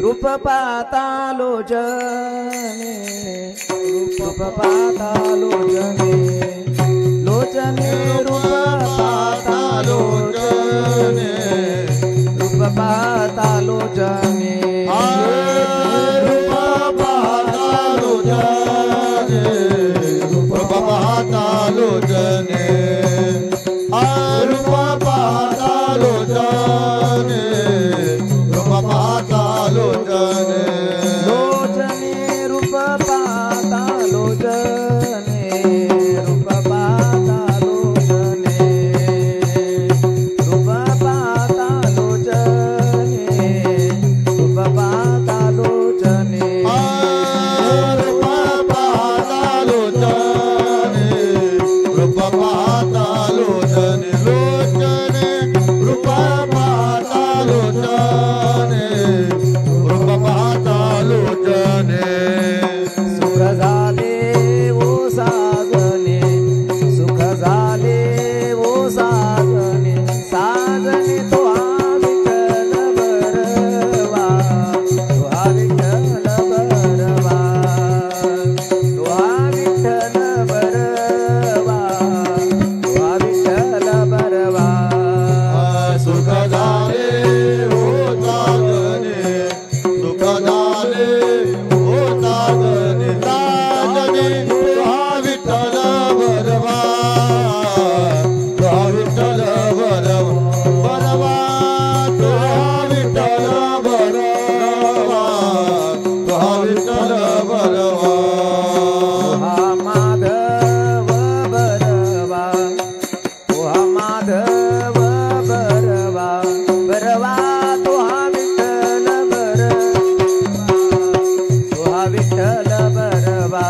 रूप पाहता लोचने रूप पाहता लोचने लोचने रूप पाहता लोचने रूप पाहता लोचने रूप पाहता लोचने रूप पाहता लोचने रूप पाहता लोचने रूप पाहता लोचने लोचने रूप पाहता लोचने रूप पाहता लोचने रूप पाहता लोचने रूप पाहता लोचने रूप पाहता लोचने रूप पाहता लोचने लोचने रूप पाहता लोचने रूप पाहता लोचने सुख झाले ओ साजने सुख झाले ओ साजने साजने तो हा विठ्ठल बरवा तो हा विठ्ठल बरवा तो हा विठ्ठल बरवा तो हा विठ्ठल बरवा सुख झाले हो साजने सुख झाले हो साजने साजने तुहा विठ्ठल बरवा तुहा विठ्ठल बरवा तुहा विठ्ठल बरवा तुहा विठ्ठल बरवा हा माधव बरवा तो हा माधव बरवा बरवा तो हा विठ्ठल बरवा तो हा विठ्ठल बरवा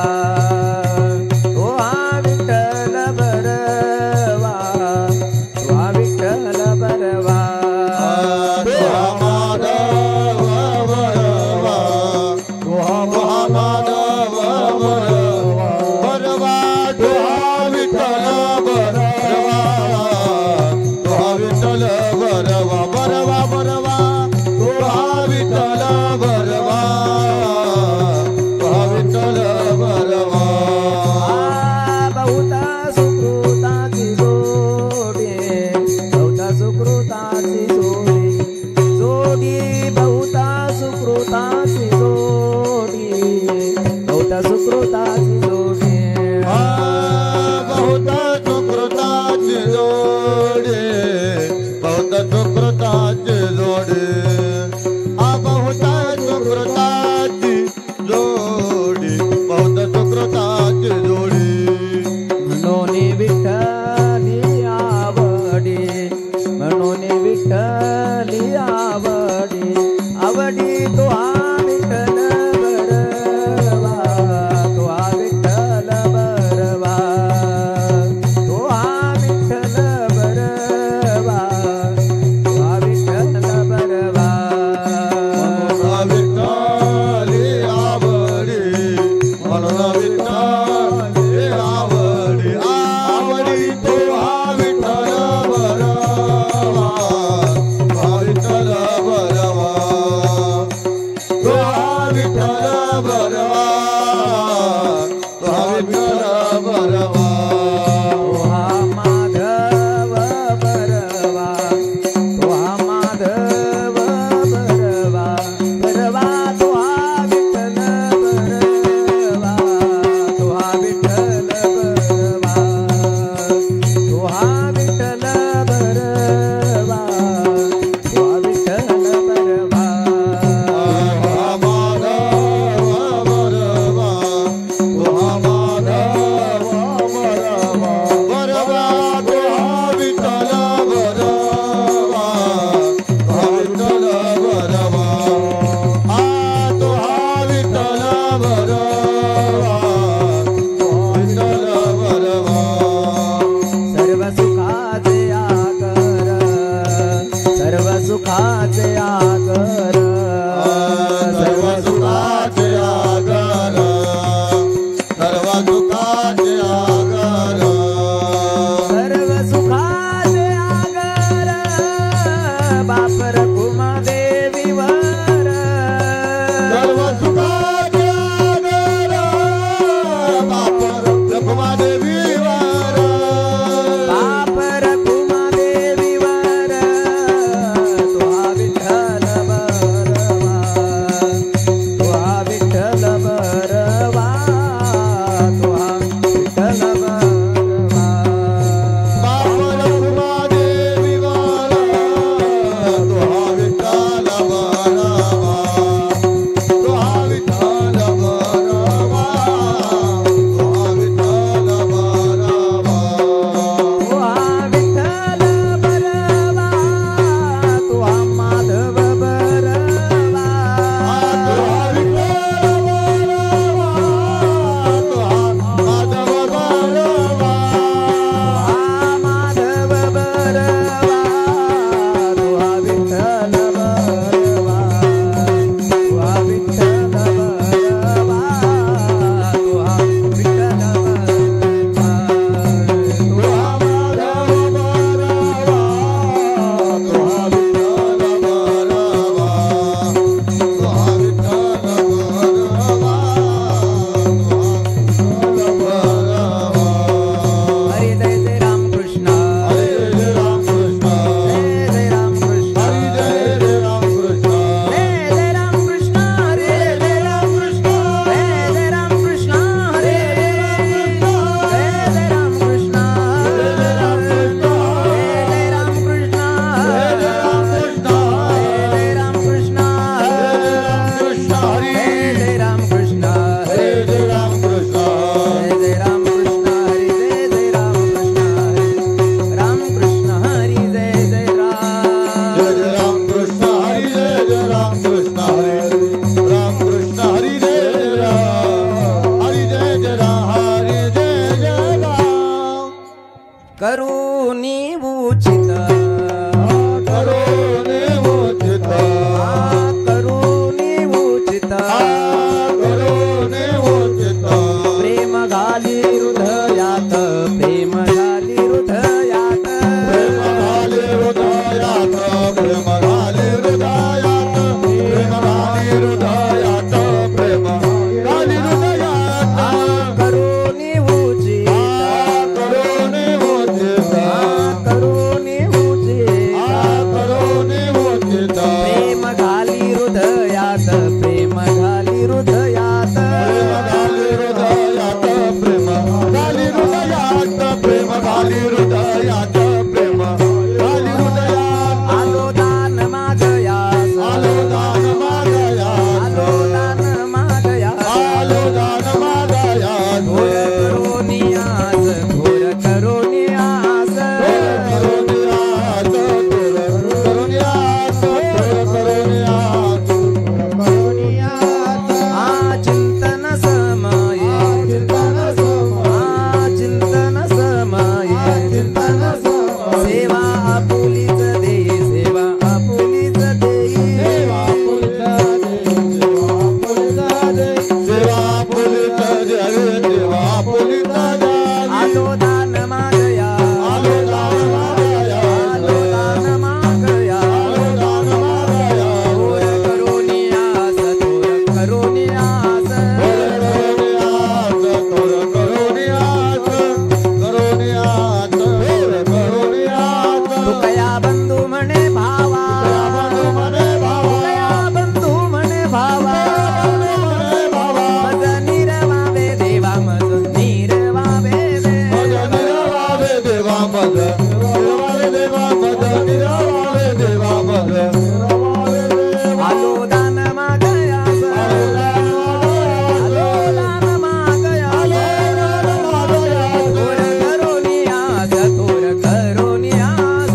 तो हा विठ्ठल बरवा तो हा विठ्ठल बरवा तुहा माधव बरवा तुहा माधव बरवा बरवा तुहा विठ्ठल बरवा तुहा विठ्ठल बरवा बरवा बरवा तुहा विठ्ठल बरवा तुहा विठ्ठल बरवा बहुता सुकृताची जोडी बहुता सुकृताची जोडी जोडी बहुता सुकृताची जोडी बहुता सुकृताची जोडी बहुत सुकृताची जोडे बहुत सुकृताची जोडे बहुत सुकृताची जोडी बहुत सुकृताची जोडी म्हणून विठ्ठली आवडी म्हणून विठ्ठली आवडी आवडी तो हा विठ्ठल बरवा तो हा विठ्ठल बरवा तो हा विठ्ठल बरवा तो हा विठ्ठल बरवा विठ्ठली आवडी म्हणून विठ्ठली आवडी आवडी तो हा विठ्ठल बरवा हा विठ्ठल बरवा तो हा विठ्ठल बरवा तो हा विठ्ठल बरवा तो हा माधव बरवा तो हा माधव बरवा बरवा तो हा विठ्ठल बरवा तो हा विठ्ठल बरवा तो हा विठ्ठल बरवा तो हा विठ्ठल बरवा माधव बरवा हृदयात प्रेम घाली हृदयात प्रेम घाली हृदयात प्रेम घाली हृदयात प्रेम घाली हृदयात आलो दान मागयास आलो दान मागयास आलो दान मागयास आलो दान मागयास घोर करोनियास चिंतन समाये चिंतन समाये सेवा आपुलीच देई सेवा आपुलीच देई आलो दान मागया आलो दान मागया घोर करोनियास तुकया बंधू म्हणे भावा तुकया बंधू म्हणे भावा मज निरवावे देवा मज निरवावे आलो दान मागयास आलो दान मागयास घोर करोनियास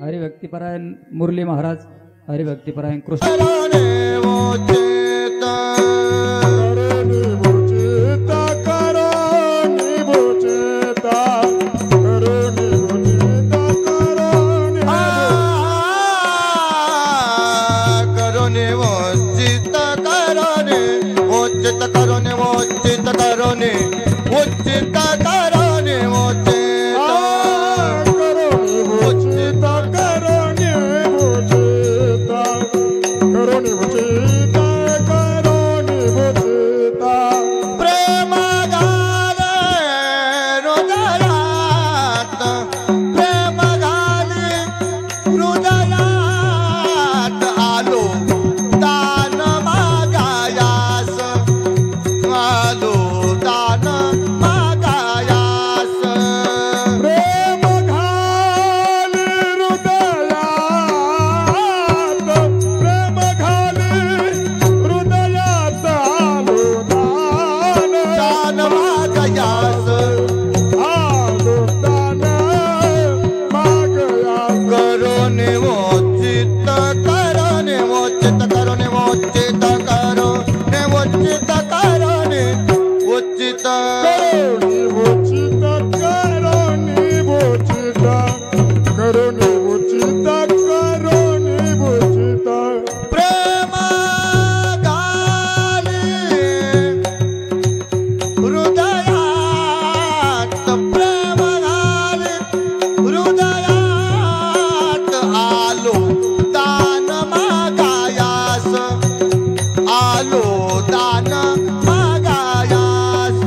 हरिभक्तिपरायण मुरली महाराज हरिभक्तिपरायण कृष्ण आलो दान मागायास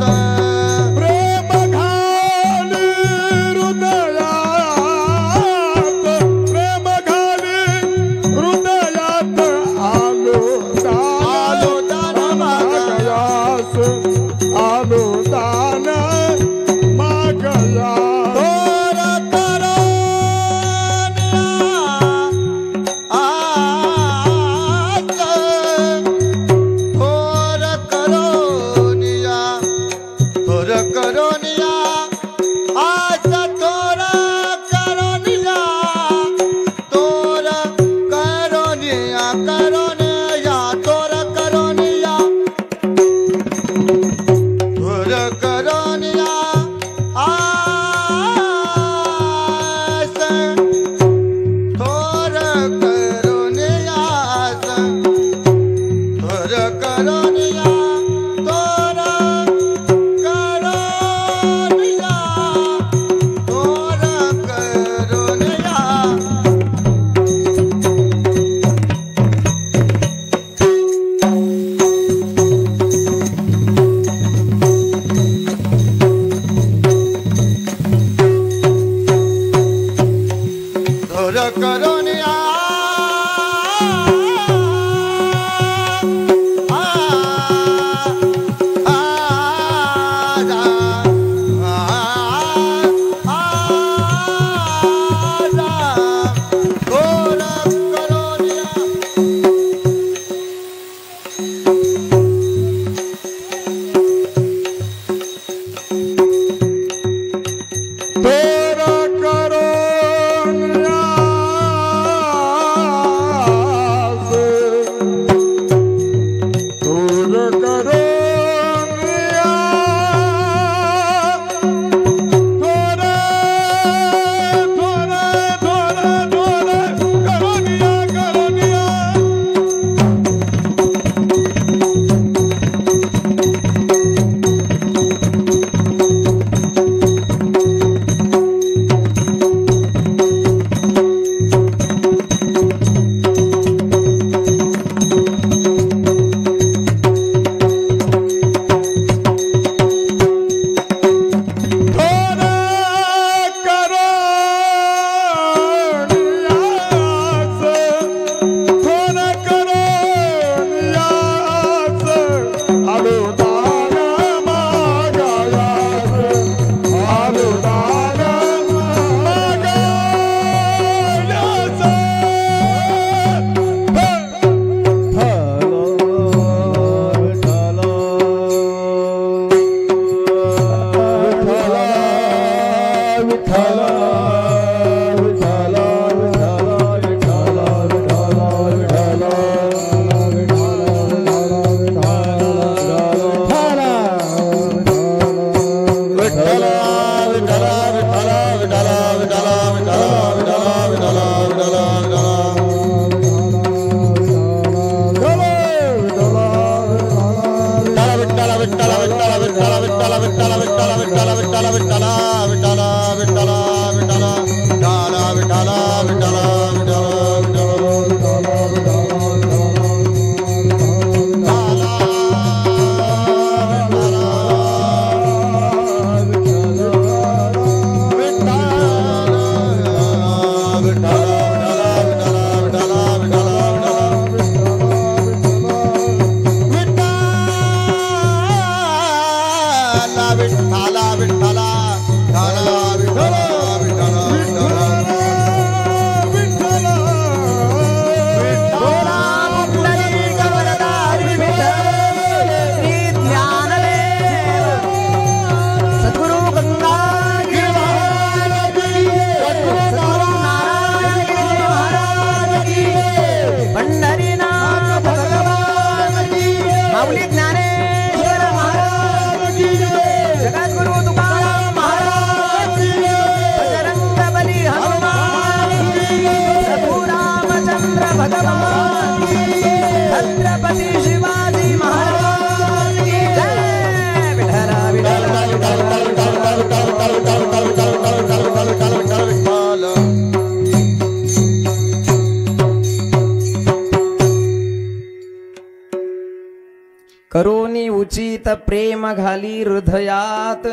करोनी उचित प्रेम घाली हृदयात,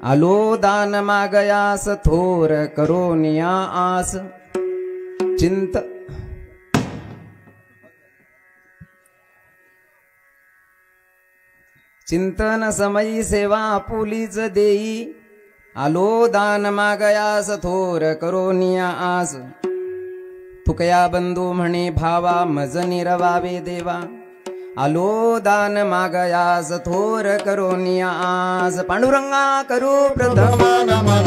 आलो दान मागयास थोर करोनिया आस. चिंतन समयी सेवा आपुलीच देई, आलो दान मागयास थोर करोनिया आस. तुकया बंधू म्हणे भावा मज निरवावे देवा, आलो दान मागयास थोर करोनिया आस. पांडुरंगा करू प्रथम नमन,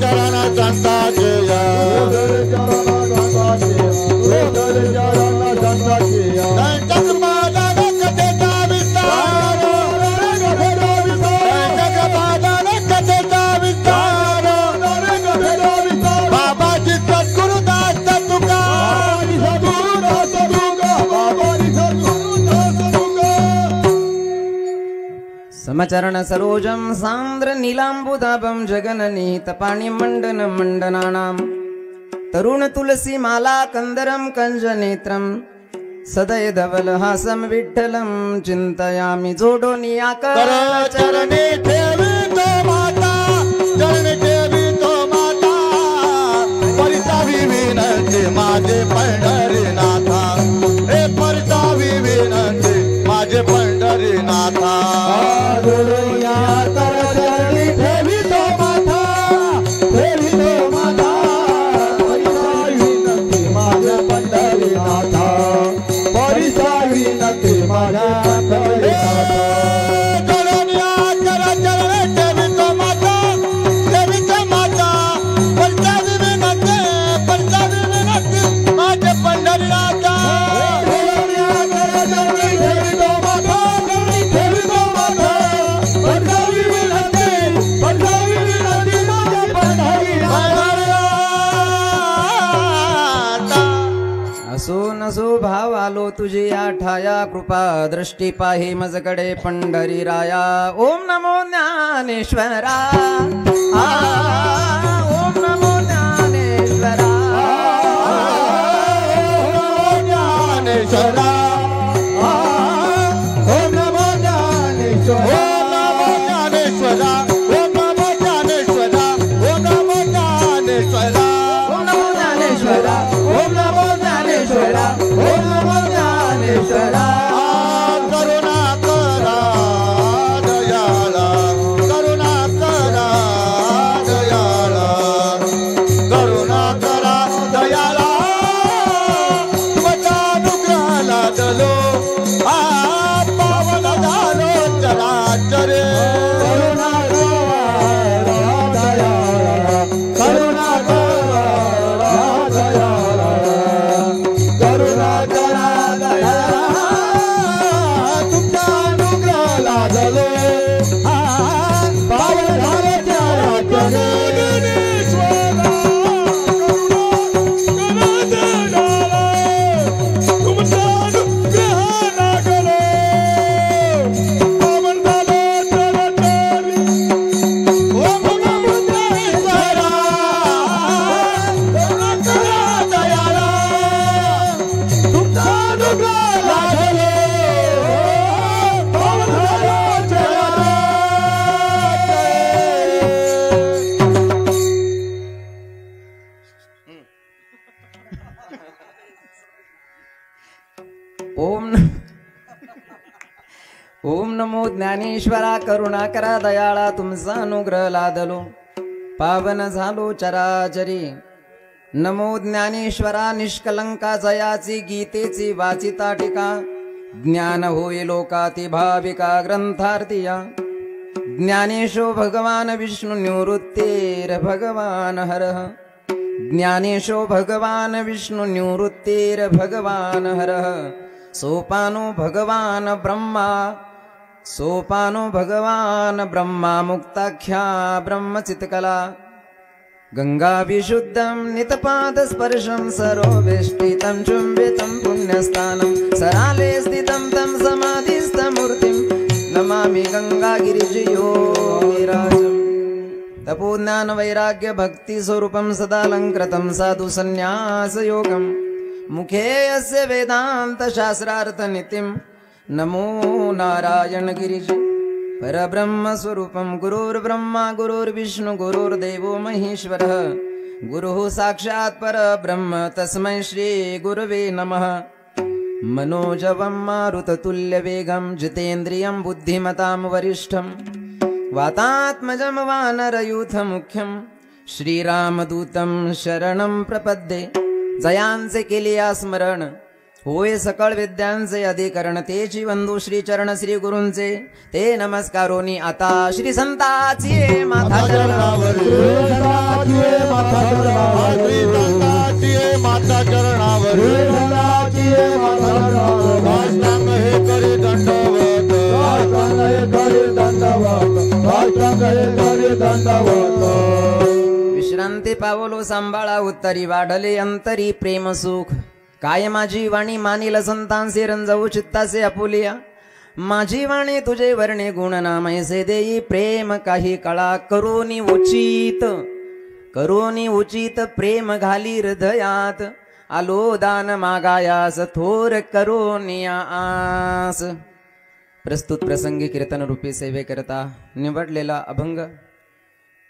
चरण चंदा जया समचरण सरोजम सांद्र नीलांबुदाभं जगननीत पाणी मंडन मंडनानां तरुण तुलसी माला कंदरम कंजनेत्रम सदय धवलहासं विठ्ठलं चिंतयामि जोडोनिया कर चरणी ठेवितो माता चरणी ठेवितो माता परितावी विनंती माझे पंढरीनाथा हे परितावी विनंती माझे पंढरीनाथा जोडोनिया कर चरणी ठेवितो माता ठेवितो माता परितावी विनंती माझे पंढरीनाथा परितावी विनंती माझे पंढरीनाथा नसो भाव आलो तुझी आठाया कृपा दृष्टी पाहि मजकडे पंढरी राया ओम नमो ज्ञानेश्वरा ओम नमो ज्ञानेश्वरा ज्ञानेश्वरा ओम नमो ज्ञानेश्वरा ओम नमो ज्ञानेश्वरा ओम नमो ज्ञानेश्वरा ओम नमो ज्ञानेश्वरा ओम नमो ज्ञानेश्वरा ओम नमो ज्ञानेश्वरा करुणा करा दयाळा करुणा करा दयाळा करुणा करा दयाळा तुमच्या अनुग्रहाला दलो पावन झालो चराचरे करुणा करा दयाळा करुणा करा दयाळा करुणा करा दयाळा तुमच्या अनुग्रहाला दलो पावन झालो चराचरे ओम नमो ज्ञानेश्वरा करुणा करा दयाळा तुमचा अनुग्रह लादलो पावन झालो चराचरी नमो ज्ञानेश्वरा निष्कलंका जयाची गीतेची वाचिता टीका ज्ञान होय लोकाती भाविका ग्रंथार्थिया ज्ञानेशो भगवान विष्णु निवृत्तेर भगवान हरः ज्ञानेशो भगवान विष्णु निवृत्तेर भगवान हरः सोपानो भगवान ब्रह्मा मुक्ताख्या ब्रह्मचित्कला गंगा विशुद्धं नितपाद स्पर्शं सरोवेष्टितं चुंबितं पुण्यस्थानं सराले स्थितं तं समाधिस्थमूर्तिं नमामि गंगागिरिजयोगिराजं तपो ज्ञान वैराग्य भक्ति स्वरूपं सदालंकृतं साधु संन्यास योगं मुखे यस्य वेदांत शास्त्रार्थ नितिं नमो नारायण गिरिज परब्रह्म स्वरूपं गुरुर्ब्रह्मा गुरुर्विष्णु गुरुर्देवो महेश्वरः गुरुः साक्षात् परब्रह्म तस्मै श्री गुरवे नमः मनोजवं मारुततुल्यवेगं जितेन्द्रियं बुद्धिमतां वरिष्ठं वातात्मजं वानरयूथमुख्यं श्रीरामदूतं शरणं प्रपद्ये जयांचे केले स्मरण होय सकळ विद्यांचे अधिकरण तेची बंधू श्री चरण श्री गुरूंचे ते नमस्कारोनी आता श्री संताची माथा चरणावर माता चरणावर विश्रांती पावलो सांभाळा उत्तरी वाढले अंतरी प्रेम सुख काय माझी वाणी मानिल संतांसे रंजवू चित्तासे आपुलिया माझी वाणी तुझे वर्णे गुण नामैसे देई प्रेम काही कळा करोनी उचित प्रेम घाली हृदयात आलो दान मागायास थोर करोनी आस. प्रस्तुत प्रसंगी कीर्तन रूपी सेवे करता निवडलेला अभंग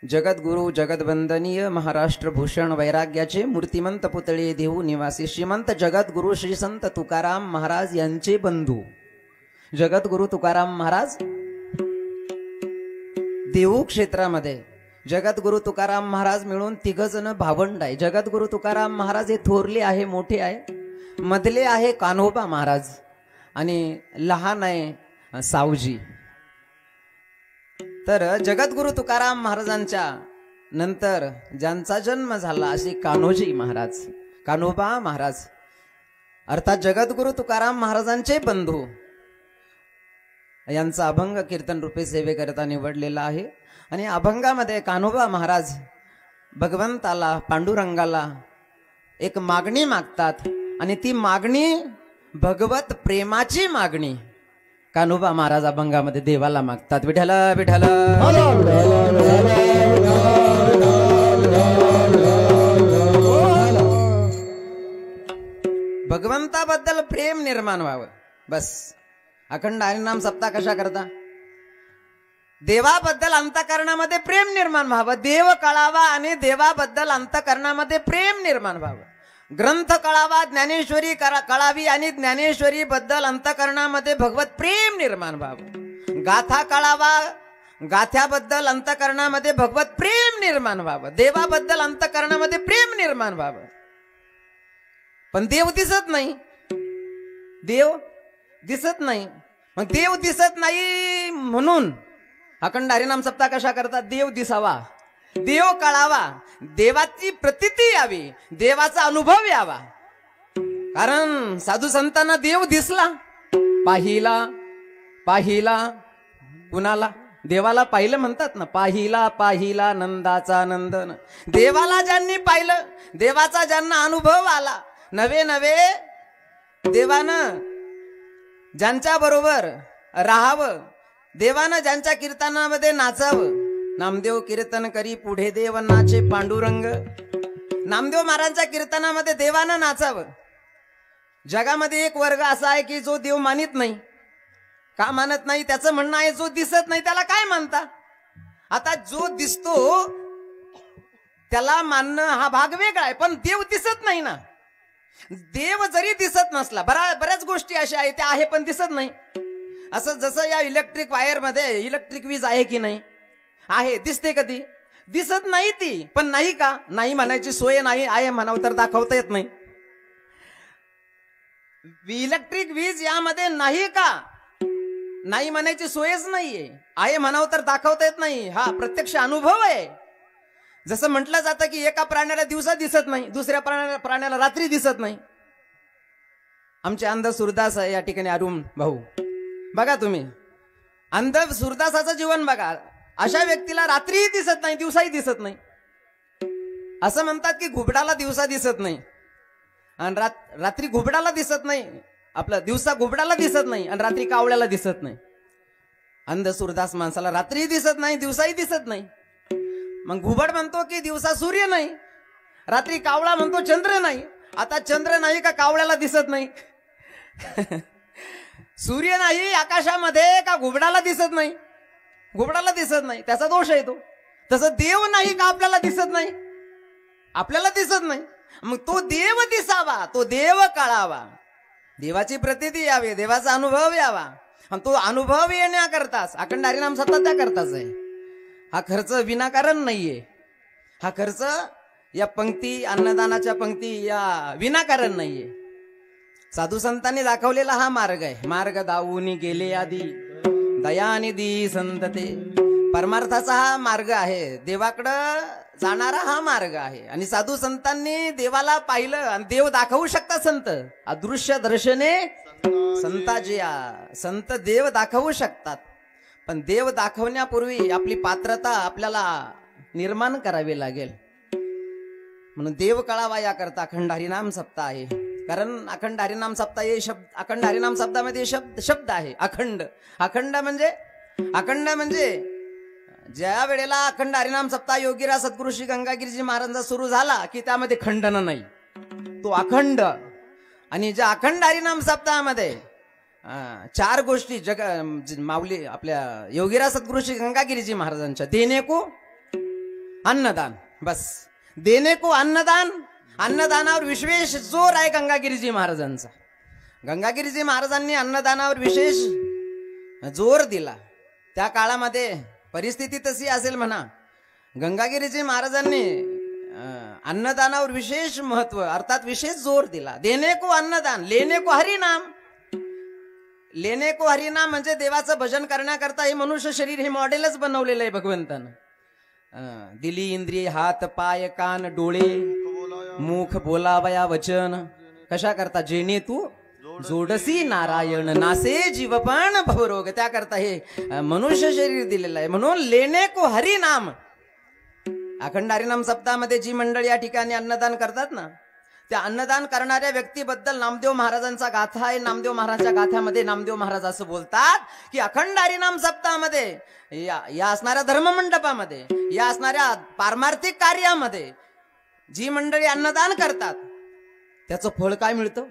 जगद्गुरु जगदवंदनीय महाराष्ट्र भूषण वैराग्याचे मूर्तिमंत पुतळे देऊ निवासी श्रीमंत जगद्गुरु श्री संत तुकाराम महाराज यांचे बंधू. जगद्गुरु तुकाराम महाराज देऊ क्षेत्रामध्ये जगद्गुरु तुकाराम महाराज मिळून 3 जण भावंड आहे. जगद्गुरु तुकाराम महाराज हे थोरले आहे, मोठे आहे. मधले आहे कान्होबा महाराज आणि लहान आहे सावजी. तर जगद्गुरु तुकाराम महाराजांच्या नंतर ज्यांचा जन्म झाला असे कान्होजी महाराज, कान्होबा महाराज अर्थात जगद्गुरु तुकाराम महाराजांचे बंधू यांचा अभंग कीर्तन रूपे सेवे करता निवडलेला आहे. आणि अभंगामध्ये कान्होबा महाराज भगवंताला पांडुरंगाला एक मागणी मागतात आणि ती मागणी भगवत प्रेमाची मागणी कान्होबा महाराज अभंगामध्ये देवाला मागतात. विठ्ठल विठ्ठल भगवंताबद्दल प्रेम निर्माण व्हावं बस. अखंड हरिनाम सप्ताह कशा करता? देवाबद्दल अंतकरणामध्ये प्रेम निर्माण व्हावं, देव कळावा आणि देवाबद्दल अंतकरणामध्ये प्रेम निर्माण व्हावं. ग्रंथ कळावा, ज्ञानेश्वरी कळावी आणि ज्ञानेश्वरी बद्दल अंतकरणामध्ये भगवत प्रेम निर्माण व्हावं. गाथा कळावा, गाथ्याबद्दल अंतकरणामध्ये भगवत प्रेम निर्माण व्हावं. देवाबद्दल अंतकरणामध्ये प्रेम निर्माण व्हावं. पण देव दिसत नाही, देव दिसत नाही. मग देव दिसत नाही म्हणून अखंड हरिनाम सप्ताह कशा करतात? देव दिसावा, देव कळावा, देवाची प्रतीती यावी, देवाचा अनुभव यावा. कारण साधू संतांना देव दिसला, पाहिला पाहिला कुणाला? देवाला पाहिलं म्हणतात ना, पाहिला पाहिला नंदाचा नंदन. देवाला ज्यांनी पाहिलं, देवाचा ज्यांना अनुभव आला, नवे नवे देवानं ज्यांच्या बरोबर राहावं, देवानं ज्यांच्या कीर्तनामध्ये नाचावं. नामदेव कीर्तन करी पुढे देव नाचे पांडुरंग. नामदेव महाराजांच्या कीर्तनामध्ये देवानं नाचावं. जगामध्ये एक वर्ग असा आहे की जो देव मानित नाही. का मानत नाही? त्याचं म्हणणं आहे जो दिसत नाही त्याला काय मानता? आता जो दिसतो त्याला मानणं हा भाग वेगळा आहे, पण देव दिसत नाही ना. देव जरी दिसत नसला, बऱ्याच गोष्टी अशा आहेत त्या आहे पण दिसत नाही. असं जसं या इलेक्ट्रिक वायर मध्ये इलेक्ट्रिक वीज आहे की नाही? आहे. दिसते कधी? दिसत नाही ती. पण नाही का? नाही म्हणायची सोय नाही, आहे म्हणावं तर दाखवता येत नाही. इलेक्ट्रिक वीज यामध्ये नाही का? नाही म्हणायची सोयच नाहीये. आहे म्हणावं तर दाखवता येत नाही. हा प्रत्यक्ष अनुभव आहे. जसं म्हटलं जातं की एका प्राण्याला दिवसा दिसत नाही, दुसऱ्या प्राण्याला रात्री दिसत नाही. आमचे अंध सुरदास या ठिकाणी अरुण भाऊ बघा, तुम्ही अंध सुरदासाचं जीवन बघा. अशा व्यक्तीला रात्रीही दिसत नाही, दिवसाही दिसत नाही. असं म्हणतात की घुबडाला दिवसा दिसत नाही आणि रात्री घुबडाला दिसत नाही, आपलं दिवसा घुबडाला दिसत नाही आणि रात्री कावळ्याला दिसत नाही. अंध सुरदास माणसाला रात्रीही दिसत नाही, दिवसाही दिसत नाही. मग घुबड म्हणतो की दिवसा सूर्य नाही, रात्री कावळा म्हणतो चंद्र नाही. आता चंद्र नाही का कावळ्याला दिसत नाही? सूर्य नाही आकाशामध्ये का घुबडाला दिसत नाही? घुबडाला दिसत नाही, त्याचा दोष आहे तो. तसं देव नाही का आपल्याला दिसत नाही? आपल्याला दिसत नाही. मग तो देव दिसावा, तो देव कळावा, देवाची प्रतीती यावी, देवाचा अनुभव यावा. आणि तो अनुभव येण्याकरताच अखंड हरिनाम सप्ताह त्या करताच आहे. हा खर्च विनाकारण नाहीये. हा खर्च या पंक्ती, अन्नदानाच्या पंक्ती या विनाकारण नाहीये. साधू संतांनी दाखवलेला हा मार्ग आहे. मार्ग दावूनी गेले आधी दयानिधी संत ते. परमार्थाचा हा मार्ग आहे, देवाकडं जाणारा हा मार्ग आहे. आणि साधू संतांनी देवाला पाहिलं आणि देव दाखवू शकतात संत. अदृश्य दर्शने संताजिया. संत देव दाखवू शकतात, पण देव दाखवण्यापूर्वी आपली पात्रता आपल्याला निर्माण करावी लागेल. म्हणून देव कळावा याकरता अखंड हरिनाम सप्ताह आहे. कारण अखंड हरिनाम सप्ताह हे शब्द, अखंड हरिनाम शब्दामध्ये शब्द आहे अखंड. अखंड म्हणजे ज्या वेळेला अखंड हरिनाम सप्ताह योगीराज सद्गुरू श्री गंगागिरीजी महाराजांचा सुरू झाला की त्यामध्ये खंडन नाही, तो अखंड. आणि ज्या अखंड हरिनाम सप्ताहामध्ये 4 गोष्टी माऊली आपल्या योगीराज सद्गुरू श्री गंगागिरीजी महाराजांच्या, देणे को अन्नदान, बस देणे को अन्नदान. अन्नदानावर विशेष जोर आहे गंगागिरीजी महाराजांचा. गंगागिरीजी महाराजांनी अन्नदानावर विशेष जोर दिला. त्या काळामध्ये परिस्थिती तशी असेल म्हणा, गंगागिरीजी महाराजांनी अन्नदानावर विशेष महत्व अर्थात विशेष जोर दिला. देणे को अन्नदान, लेणे को हरिनाम. लेणे को हरिनाम म्हणजे देवाचं भजन करण्याकरता हे मनुष्य शरीर हे मॉडेलच बनवलेलं आहे भगवंतानं. दिली इंद्रिय, हात पाय कान डोळे मुख बोलावया वचन, कशा करता जेणे तू जोडसी नारायण, नासे जीवपण भवरोग. त्याकरता हे मनुष्य शरीर दिलेलं आहे. म्हणून लेणे को हरिनाम. अखंड हरिनाम सप्ताहामध्ये जी मंडळी या ठिकाणी अन्नदान करतात ना, त्या अन्नदान करणाऱ्या व्यक्तीबद्दल नामदेव महाराजांचा गाथा आहे. नामदेव महाराजांच्या गाथ्यामध्ये नामदेव महाराज असं बोलतात की अखंड हरिनाम सप्ताहामध्ये या असणाऱ्या धर्ममंडपामध्ये, या असणाऱ्या पारमार्थिक कार्यामध्ये जी मंडळी अन्नदान करतात त्याचं फळ काय मिळतं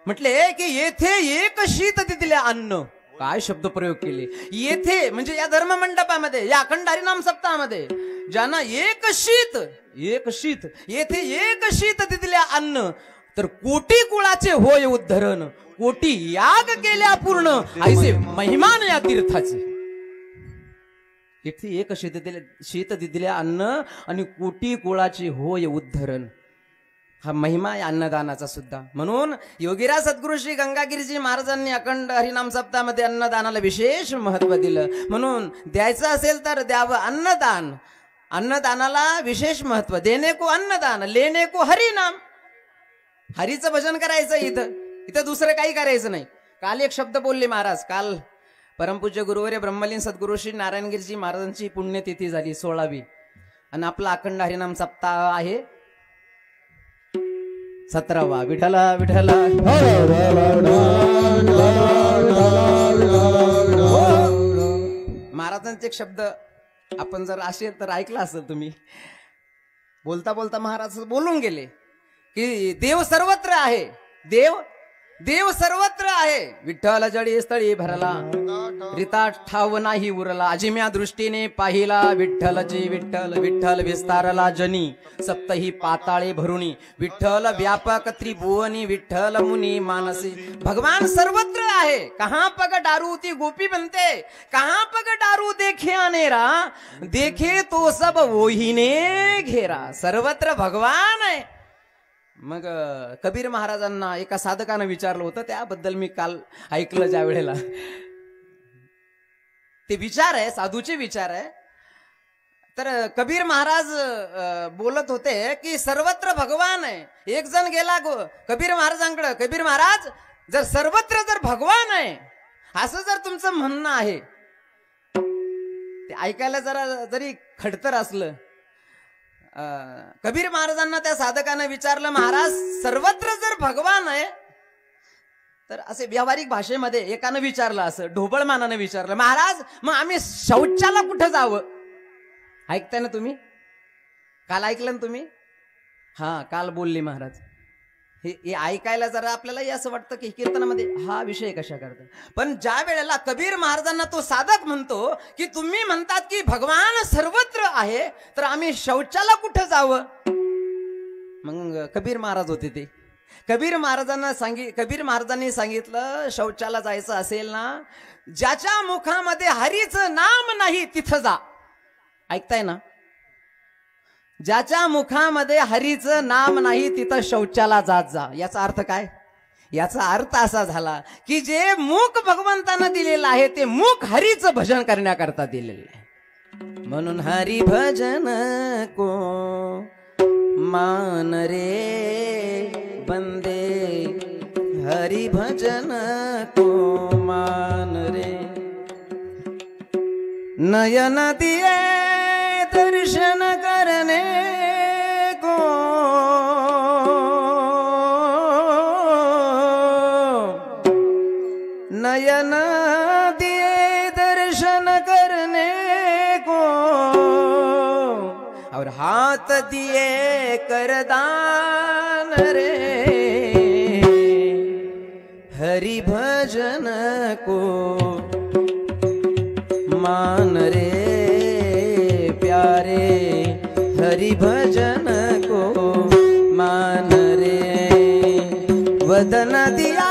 म्हटले की येथे एक शीत दिले अन्न. काय शब्द प्रयोग केले, येथे म्हणजे या धर्ममंडपामध्ये, या अखंड हरिनाम सप्ताहामध्ये ज्यांना एक शीत येथे एक शीत दिल्या अन्न, तर कोटी कुळाचे होय उद्धरण, कोटी याग केल्या पूर्ण ऐसे महिमान या तीर्थाचे. येथे एक शीत दिल्या अन्न आणि कोटी कुळाचे होय उद्धरण, हा महिमा आहे अन्नदानाचा सुद्धा. म्हणून योगीराज सद्गुरू श्री गंगागिरीजी महाराजांनी अखंड हरिनाम सप्ताहामध्ये अन्नदानाला विशेष महत्व दिलं. म्हणून द्यायचं असेल तर द्यावं अन्नदान. अन्नदानाला विशेष महत्व. देणे को अन्नदान, लेणे को हरिनाम. हरीचं भजन करायचं इथं दुसरं काही करायचं नाही. काल एक शब्द बोलले महाराज. काल परमपूज्य गुरुवर्य ब्रह्मलीन सद्गुरू श्री नारायणगिरीजी महाराजांची पुण्यतिथी झाली 16वी, आणि आपला अखंड हरिनाम सप्ताह आहे 17वा. विठला विठला महाराजांचे एक शब्द आपण जर असेल तर ऐकला असेल तुम्ही. बोलता बोलता महाराज बोलून गेले की देव सर्वत्र आहे. देव सर्वत्र आहे. विठ्ठल जडी स्थळी भरला, रिता ठाव नाही उरला. अजिम्या दृष्टीने पाहिला विठ्ठलजी विठ्ठल, विठ्ठल विस्तारला जनी सप्तही पाताळे भरुणी. विठ्ठल व्यापक त्रिभुवनी, विठ्ठल मुनी मानसी. भगवान सर्वत्र आहे. कहाँ पग डारू ती गोपी बनते, कहाँ पग डारू देखे अनेरा, देखे तो सब वोहीने घेरा. सर्वत्र भगवान आहे. मग कबीर महाराजांना एका साधकानं विचारलं होतं, त्याबद्दल मी काल ऐकलं ज्या वेळेला. ते विचार आहे, साधूचे विचार आहे. तर कबीर महाराज बोलत होते की सर्वत्र भगवान आहे. एक जण गेला कबीर महाराजांकडे, कबीर महाराज जर सर्वत्र जर भगवान आहे असं जर तुमचं म्हणणं आहे, ते ऐकायला जरी खडतर असलं. कबीर महाराजांना त्या साधकानं विचारलं, महाराज सर्वत्र जर भगवान आहे तर असे व्यावहारिक भाषेमध्ये एकानं विचारलं, असं ढोबळमानानं विचारलं, महाराज मग आम्ही शौचाला कुठं जावं? ऐकताय ना तुम्ही? काल ऐकलं ना तुम्ही? हा, काल बोलले महाराज. हे ऐकायला जरा आपल्याला असं वाटतं की कीर्तनामध्ये हा विषय कशा करतात. पण ज्या वेळेला कबीर महाराजांना तो साधक म्हणतो की तुम्ही म्हणतात की भगवान सर्वत्र आहे, तर आम्ही शौचाला कुठं जावं? मग कबीर महाराज होते ते. कबीर महाराजांनी सांगितलं, शौचाला जायचं असेल ना, ज्याच्या मुखामध्ये हरीचं नाम नाही तिथं जा. ऐकताय ना? ज्याच्या मुखामध्ये हरीचं नाम नाही तिथं शौचाला जात जा. याचा अर्थ काय? याचा अर्थ असा झाला की जे मुख भगवंतानं दिलेलं आहे ते मुख हरीचं भजन करण्याकरता दिलेलं आहे. म्हणून हरी भजन को मान रे बंदे, हरी भजन को मान रे. नयन दिए दर्शन करने को, दिए करदान रे हरि भजन को मान रे प्यारे हरि भजन को मान रे वदन दिया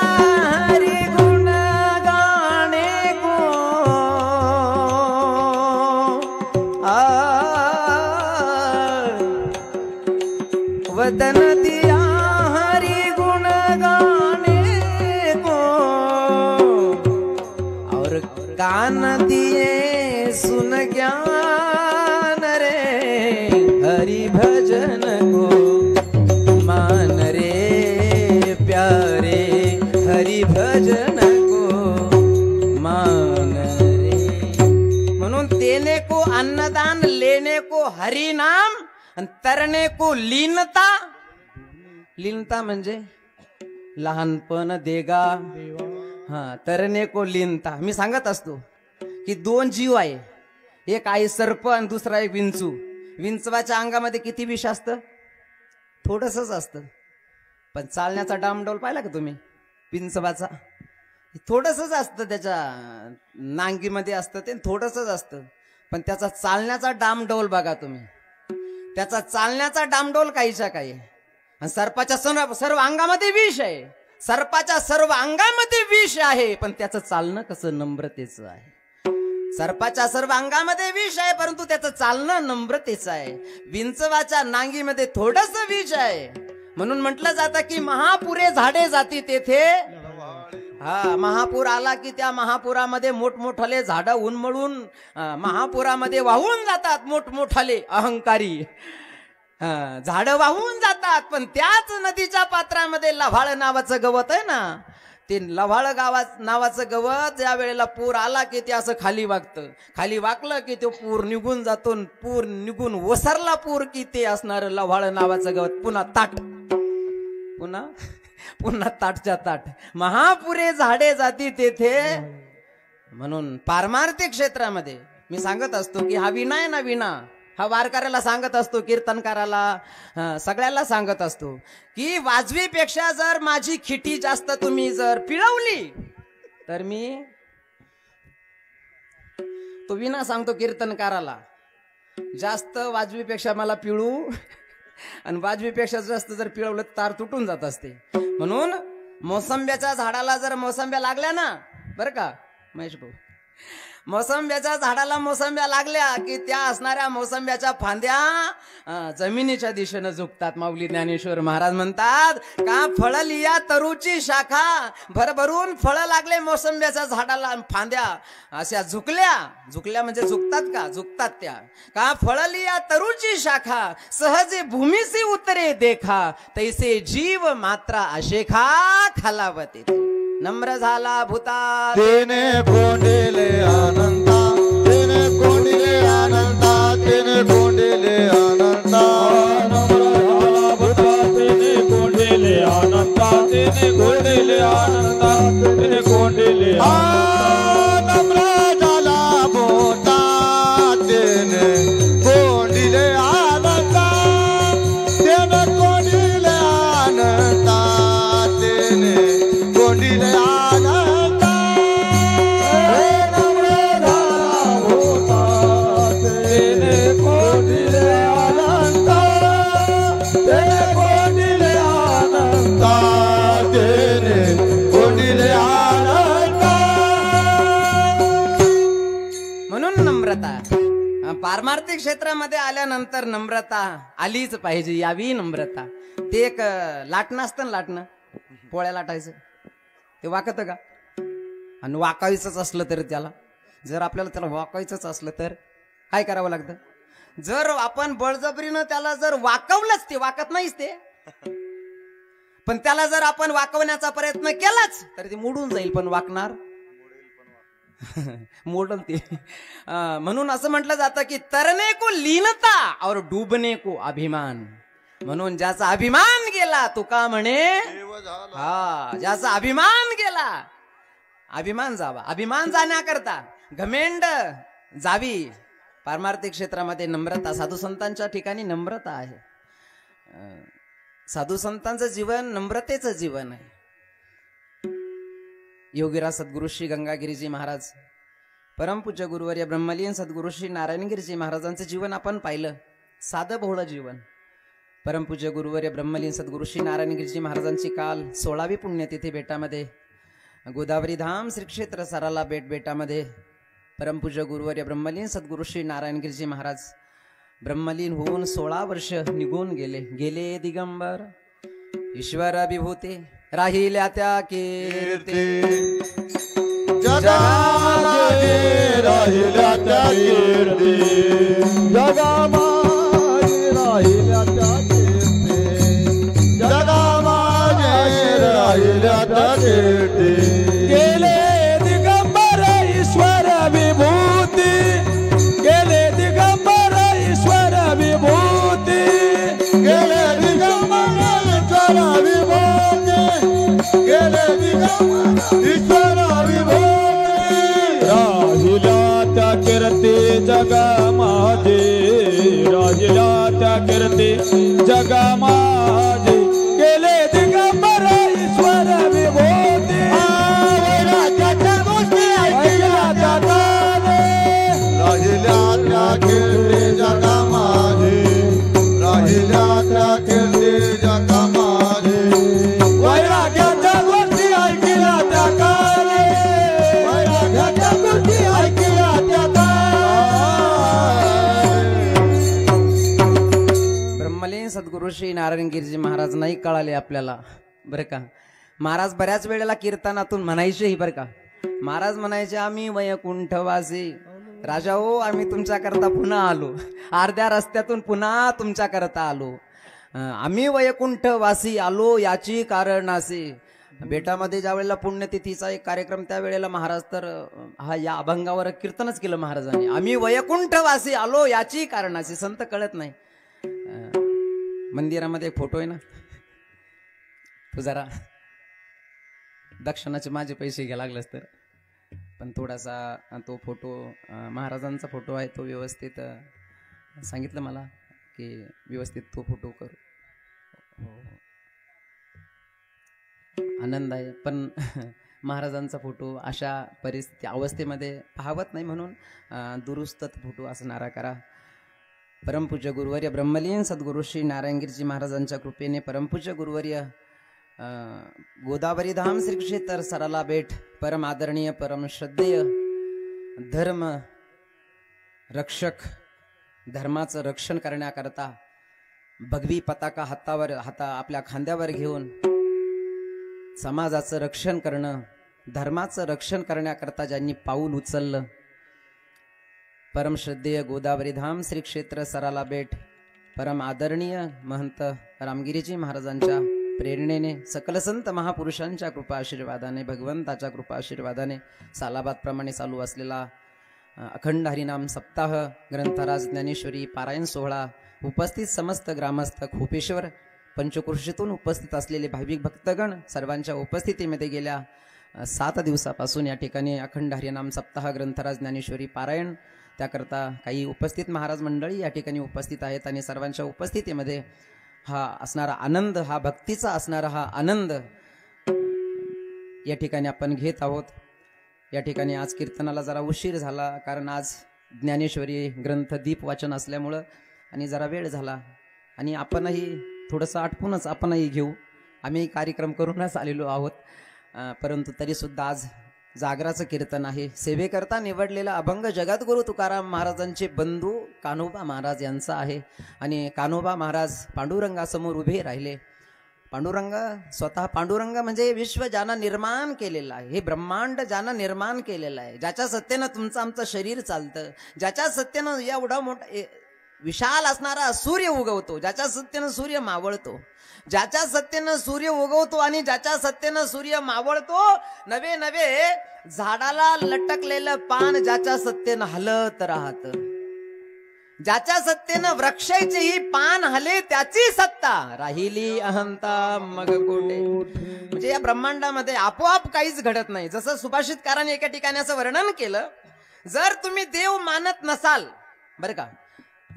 हरि गुण गाने को वदन दिया हरि गुण गाने को और कान दिए सुन ज्ञान रे हरि भजन को मान रे प्यारे हरि भजन को मान रे म्हणून देने को अन्नदान लेने को हरि नाम आणि तरणे को लीनता लीनता म्हणजे लहानपण देगा हा तरणे को लीनता मी सांगत असतो की दोन जीव आहे एक आहे सर्प आणि दुसरा आहे विंचू विंचवाच्या अंगामध्ये किती विष असतं थोडंसंच असतं पण चालण्याचा डामडौल पाहिला का तुम्ही विंचवाचा थोडंसंच असतं त्याच्या नांगीमध्ये असतं ते थोडंसंच असतं पण त्याचा चालण्याचा डामडौल बघा तुम्ही त्याचा चालण्याचा डामडौल काहीच्या काही आणि सर्पाच्या सर्व अंगामध्ये विष आहे सर्पाच्या सर्व अंगामध्ये विष आहे पण त्याचं चालणं कसं नम्रतेचं आहे सर्पाच्या सर्व अंगामध्ये विष आहे परंतु त्याचं चालणं नम्रतेचं आहे विंचवाच्या नांगीमध्ये थोडंसं विष आहे म्हणून म्हटलं जातं की महापुरे झाडे जाती तेथे हा महापूर आला की त्या महापुरामध्ये मोठमोठाले झाडं उन्मळून महापुरामध्ये वाहून जातात मोठमोठाले अहंकारी झाडं वाहून जातात पण त्याच नदीच्या पात्रामध्ये लव्हाळ नावाचं गवत आहे ना ते लव्हाळ नावाचं गवत ज्या वेळेला पूर आला की ते असं खाली वागतं खाली वाकलं की तो पूर निघून जातो पूर निघून ओसरला पूर की ते असणार लव्हाळ नावाचं गवत पुन्हा ताट पुन्हा ताटच्या ताट महापुरे झाडे जाती तेथे म्हणून पारमार्थिक क्षेत्रामध्ये मी सांगत असतो की हा विना आहे ना विना हा वारकऱ्याला सांगत असतो कीर्तनकाराला सगळ्याला सांगत असतो की वाजवीपेक्षा जर माझी खिटी जास्त तुम्ही जर पिळवली तर मी तो विना सांगतो कीर्तनकाराला जास्त वाजवीपेक्षा मला पिळू आणि वाजवीपेक्षा जास्त जर पिळवलं तार तुटून जात असते म्हणून मोसंब्याच्या झाडाला जर मोसंब्या लागल्या ना बरं का महेश भाऊ मोसंब्याच्या झाडाला मोसंब्या लागल्या की त्या असणाऱ्या मोसंब्याच्या फांद्या जमिनीच्या दिशेनं झुकतात माऊली ज्ञानेश्वर महाराज म्हणतात का फळ लिया तरूची शाखा भरभरून फळ लागले मोसंब्याच्या झाडाला फांद्या अशा झुकल्या म्हणजे झुकतात का झुकतात त्या का फळ लिया तरूची शाखा सहजे भूमीसी उतरे देखा तैसे जीव मात्रा अशेखा खालावते नम्र झाला भूता तेने कोंडिले आनंदा तेने कोंडिले आनंदा तेने कोंडिले आनंदा नम्र झाला भूता तेने कोंडिले आनंदा तेने कोंडिले आनंदा तेने कोंडिले नम्र झाला भूता तेने कोंडिले आनंदा तेने कोंडिले आनंदा तेने कोंडिले आनंदा नम्र झाला भूता तेने कोंडिले आनंदा तेने कोंडिले आनंदा तेने कोंडिले आनंदा म्हणून नम्रता पारमार्थिक क्षेत्रामध्ये आल्यानंतर नम्रता आलीच पाहिजे यावी नम्रता ते एक लाटणं असतं ना लाटणं पोळ्या लाटायचं ते वाकत का आणि वाकायचंच असलं तर त्याला जर आपल्याला त्याला वाकायचंच असलं तर काय करावं लागतं जर आपण बळजबरीनं त्याला जर वाकवलंच ते वाकत नाहीच ते पण त्याला जर आपण वाकवण्याचा प्रयत्न केलाच तर ते मोडून जाईल पण वाकणार मोडल ते म्हणून असं म्हटलं जातं की तरने को लीनता और डूबने को अभिमान म्हणून ज्याचा अभिमान गेला तो का म्हणे हा ज्याचा अभिमान गेला अभिमान जावा अभिमान जाण्याकरता घमेंड जावी पारमार्थिक क्षेत्रामध्ये नम्रता, साधू संतांच्या ठिकाणी नम्रता आहे. साधू संतांचं जीवन नम्रतेचं जीवन आहे. योगीराज सद्गुरु श्री गंगागिरीजी महाराज, परमपूज्य गुरुवर्य ब्रह्मलीन सद्गुरु श्री नारायणगिरीजी महाराजांचं जीवन आपण पाहिलं. साधं भोळं जीवन. परमपूज्य गुरुवर्य ब्रह्मलीन सद्गुरु श्री नारायणगिरीजी महाराजांची काल 16वी पुण्यतिथी बेटामध्ये, गोदावरी धाम श्री क्षेत्र सराला बेटामध्ये परमपूज्य गुरुवर्य ब्रह्मलीन सद्गुरु श्री नारायणगिरीजी महाराज ब्रह्मलीन होऊन 16 वर्ष निघून गेले दिगंबर ईश्वर विभूते राहिल्या त्या कीर्ती. जगामागे राहिल्या त्या कीर्ती, जगामागे राहिल्या त्या कीर्ती, जगामागे राहिल्या त्या कीर्ती. गेले दिगंबर ईश्वर विभूती, गेले दिगंबर ईश्वर विभूती, गेले दिगंबर ईश्वर विभूती, गेले दिगंबर ईश्वर विभूती. राहिल्या त्या कीर्ती जगामागे, राहिल्या त्या कीर्ती जगामागे, गेले दिगंबर ईश्वर विभूती. वैराग्याच्या गोष्टी ऐकल्या त्या काने, राहिल्या त्या कीर्ती जगामागे, राहिल्या त्या कीर्ती जगामागे. वैराग्याच्या गोष्टी ऐकल्या त्या काने, वैराग्याच्या गोष्टी ऐकल्या त्या काने. ब्रह्मलीन सद्गुरु श्री नारायणगिरीजी महाराज नाही कळाले आपल्याला बरं का. महाराज बऱ्याच वेळेला कीर्तनातून म्हणायचेही बरं का. महाराज म्हणायचे आम्ही वैकुंठवासी राजा हो, आम्ही तुमच्या करता पुन्हा आलो, अर्ध्या रस्त्यातून पुन्हा तुमच्या करता आलो. आम्ही वैकुंठवासी आलो याची कारणासी. बेटामध्ये ज्या वेळेला पुण्यतिथीचा एक कार्यक्रम, त्यावेळेला महाराज तर या अभंगावर कीर्तनच केलं महाराजांनी. आम्ही वैकुंठवासी आलो याची कारणासी. संत कळत नाही. मंदिरामध्ये एक फोटो आहे ना, तो जरा दक्षिणाचे माझे पैसे घ्या लागलेस तर, पण थोडासा तो फोटो महाराजांचा फोटो आहे, तो व्यवस्थित सांगितलं मला की व्यवस्थित तो फोटो करू. आनंद आहे, पण महाराजांचा फोटो अशा परिस्थिती अवस्थेमध्ये पाहवत नाही, म्हणून दुरुस्त फोटो असणारा करा. परमपूज्य गुरुवर्य ब्रह्मलीन सद्गुरु श्री नारायणगिरीजी महाराजांच्या कृपेने परमपूज्य गुरुवर्य गोदावरी धाम श्री क्षेत्र सराला बेट परम आदरणीय परम श्रद्धेय धर्म रक्षक, धर्माचं रक्षण करण्याकरता भगवी पताका आपल्या खांद्यावर घेऊन समाजाचं रक्षण करणं, धर्माचं रक्षण करण्याकरता ज्यांनी पाऊल उचललं, परम श्रद्धेय गोदावरी धाम श्री क्षेत्र सराला बेट परम आदरणीय महंत रामगिरीजी महाराजांच्या प्रेरणेने, सकल संत महापुरुषांच्या कृपा आशीर्वादाने, भगवंताच्या कृपा आशीर्वादाने सालाबादप्रमाणे चालू असलेला अखंड हरिनाम सप्ताह, ग्रंथराज ज्ञानेश्वरी पारायण सोहळा, उपस्थित समस्त ग्रामस्थ, खोपेश्वर पंचकृषीतून उपस्थित असलेले भाविक भक्तगण सर्वांच्या उपस्थितीमध्ये गेल्या 7 दिवसापासून या ठिकाणी अखंड हरिनाम सप्ताह, ग्रंथराज ज्ञानेश्वरी पारायण, त्याकरता काही उपस्थित महाराज मंडळी या ठिकाणी उपस्थित आहेत आणि सर्वांच्या उपस्थितीमध्ये हा असणारा आनंद, हा भक्तीचा असणारा हा आनंद या ठिकाणी आपण घेत आहोत. या ठिकाणी आज कीर्तनाला जरा उशीर झाला, कारण आज ज्ञानेश्वरी ग्रंथ दीप वाचन असल्यामुळं आणि जरा वेळ झाला, आणि आपणही थोडंसं आटपूनच आपणही घेऊ. आम्ही कार्यक्रम करूनच आलेलो आहोत, परंतु तरीसुद्धा आज जागराचं कीर्तन आहे. सेवेकरता निवडलेला अभंग जगद्गुरु तुकाराम महाराजांचे बंधू कान्होबा महाराज यांचा आहे. आणि कान्होबा महाराज पांडुरंगासमोर उभे राहिले. पांडुरंग स्वतः, पांडुरंग म्हणजे विश्व ज्यानं निर्माण केलेलं आहे, हे ब्रह्मांड ज्यानं निर्माण केलेलं आहे, ज्याच्या सत्तेनं तुमचं आमचं शरीर चालतं, ज्याच्या सत्तेनं एवढा मोठा विशाल असणारा सूर्य उगवतो, ज्याच्या सत्तेनं सूर्य मावळतो, ज्याच्या सत्तेनं सूर्य उगवतो आणि ज्याच्या सत्तेनं सूर्य मावळतो, नवे नवे झाडाला लटकलेलं पान ज्याच्या सत्तेनं हलत राहत, ज्याच्या सत्तेनं वृक्षाचेही पान हले त्याची सत्ता, राहिली अहंता मग कोठे. म्हणजे या ब्रह्मांडामध्ये आपोआप काहीच घडत नाही. जसं सुभाषितकाराने एका ठिकाणी असं वर्णन केलं, जर तुम्ही देव मानत नसाल बरं का.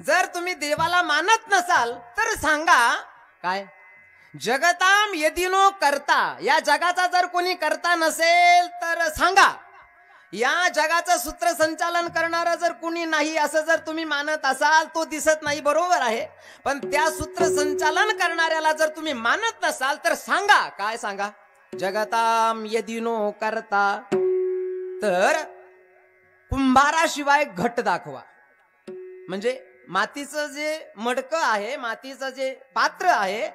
जर तुम्ही देवाला मानत नसाल तर सांगा काय, जगताम यदिनो करता, या जगाचा जर कोणी करता नसेल तर सांगा. या जगाचं सूत्रसंचालन करणारा जर कुणी नाही असं जर तुम्ही मानत असाल, तो दिसत नाही बरोबर आहे, पण त्या सूत्रसंचालन करणाऱ्याला जर तुम्ही मानत नसाल तर सांगा काय, सांगा जगताम यदिनो करता, तर कुंभाराशिवाय घट दाखवा. म्हणजे मातीचं जे मडकं आहे, मातीचं जे पात्र आहे,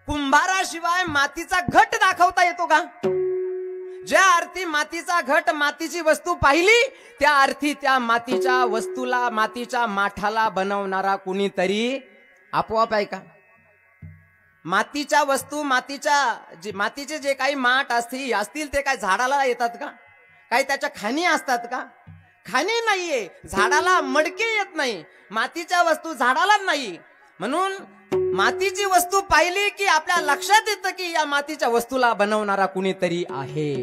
कुंभाराशिवाय मातीचा घट दाखवता येतो का? ज्या अर्थी मातीचा घट, मातीची वस्तू पाहिली, त्या अर्थी त्या मातीच्या वस्तूला, मातीच्या माठाला बनवणारा कुणीतरी आपोआप आहे का? मातीच्या वस्तू, मातीचे जे काही माठ असतील ते काय झाडाला येतात का? काही त्याच्या खाणी असतात का? खाणी नाहीये. झाडाला मडके येत नाही, मातीच्या वस्तू झाडाला नाही. म्हणून मातीची वस्तू पाहिली की आपल्या लक्षात येतं की या मातीच्या वस्तूला बनवणारा कुणीतरी आहे.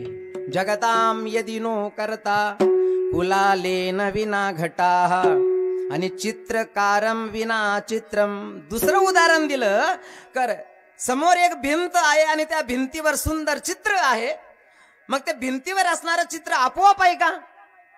जगताम यदिनो करता कुलालेन विना घटाः आणि चित्रकारम विना चित्रम. दुसरं उदाहरण दिलं कर, समोर एक भिंत आहे आणि त्या भिंतीवर सुंदर चित्र आहे, मग त्या भिंतीवर असणारं चित्र आपोआप आहे का?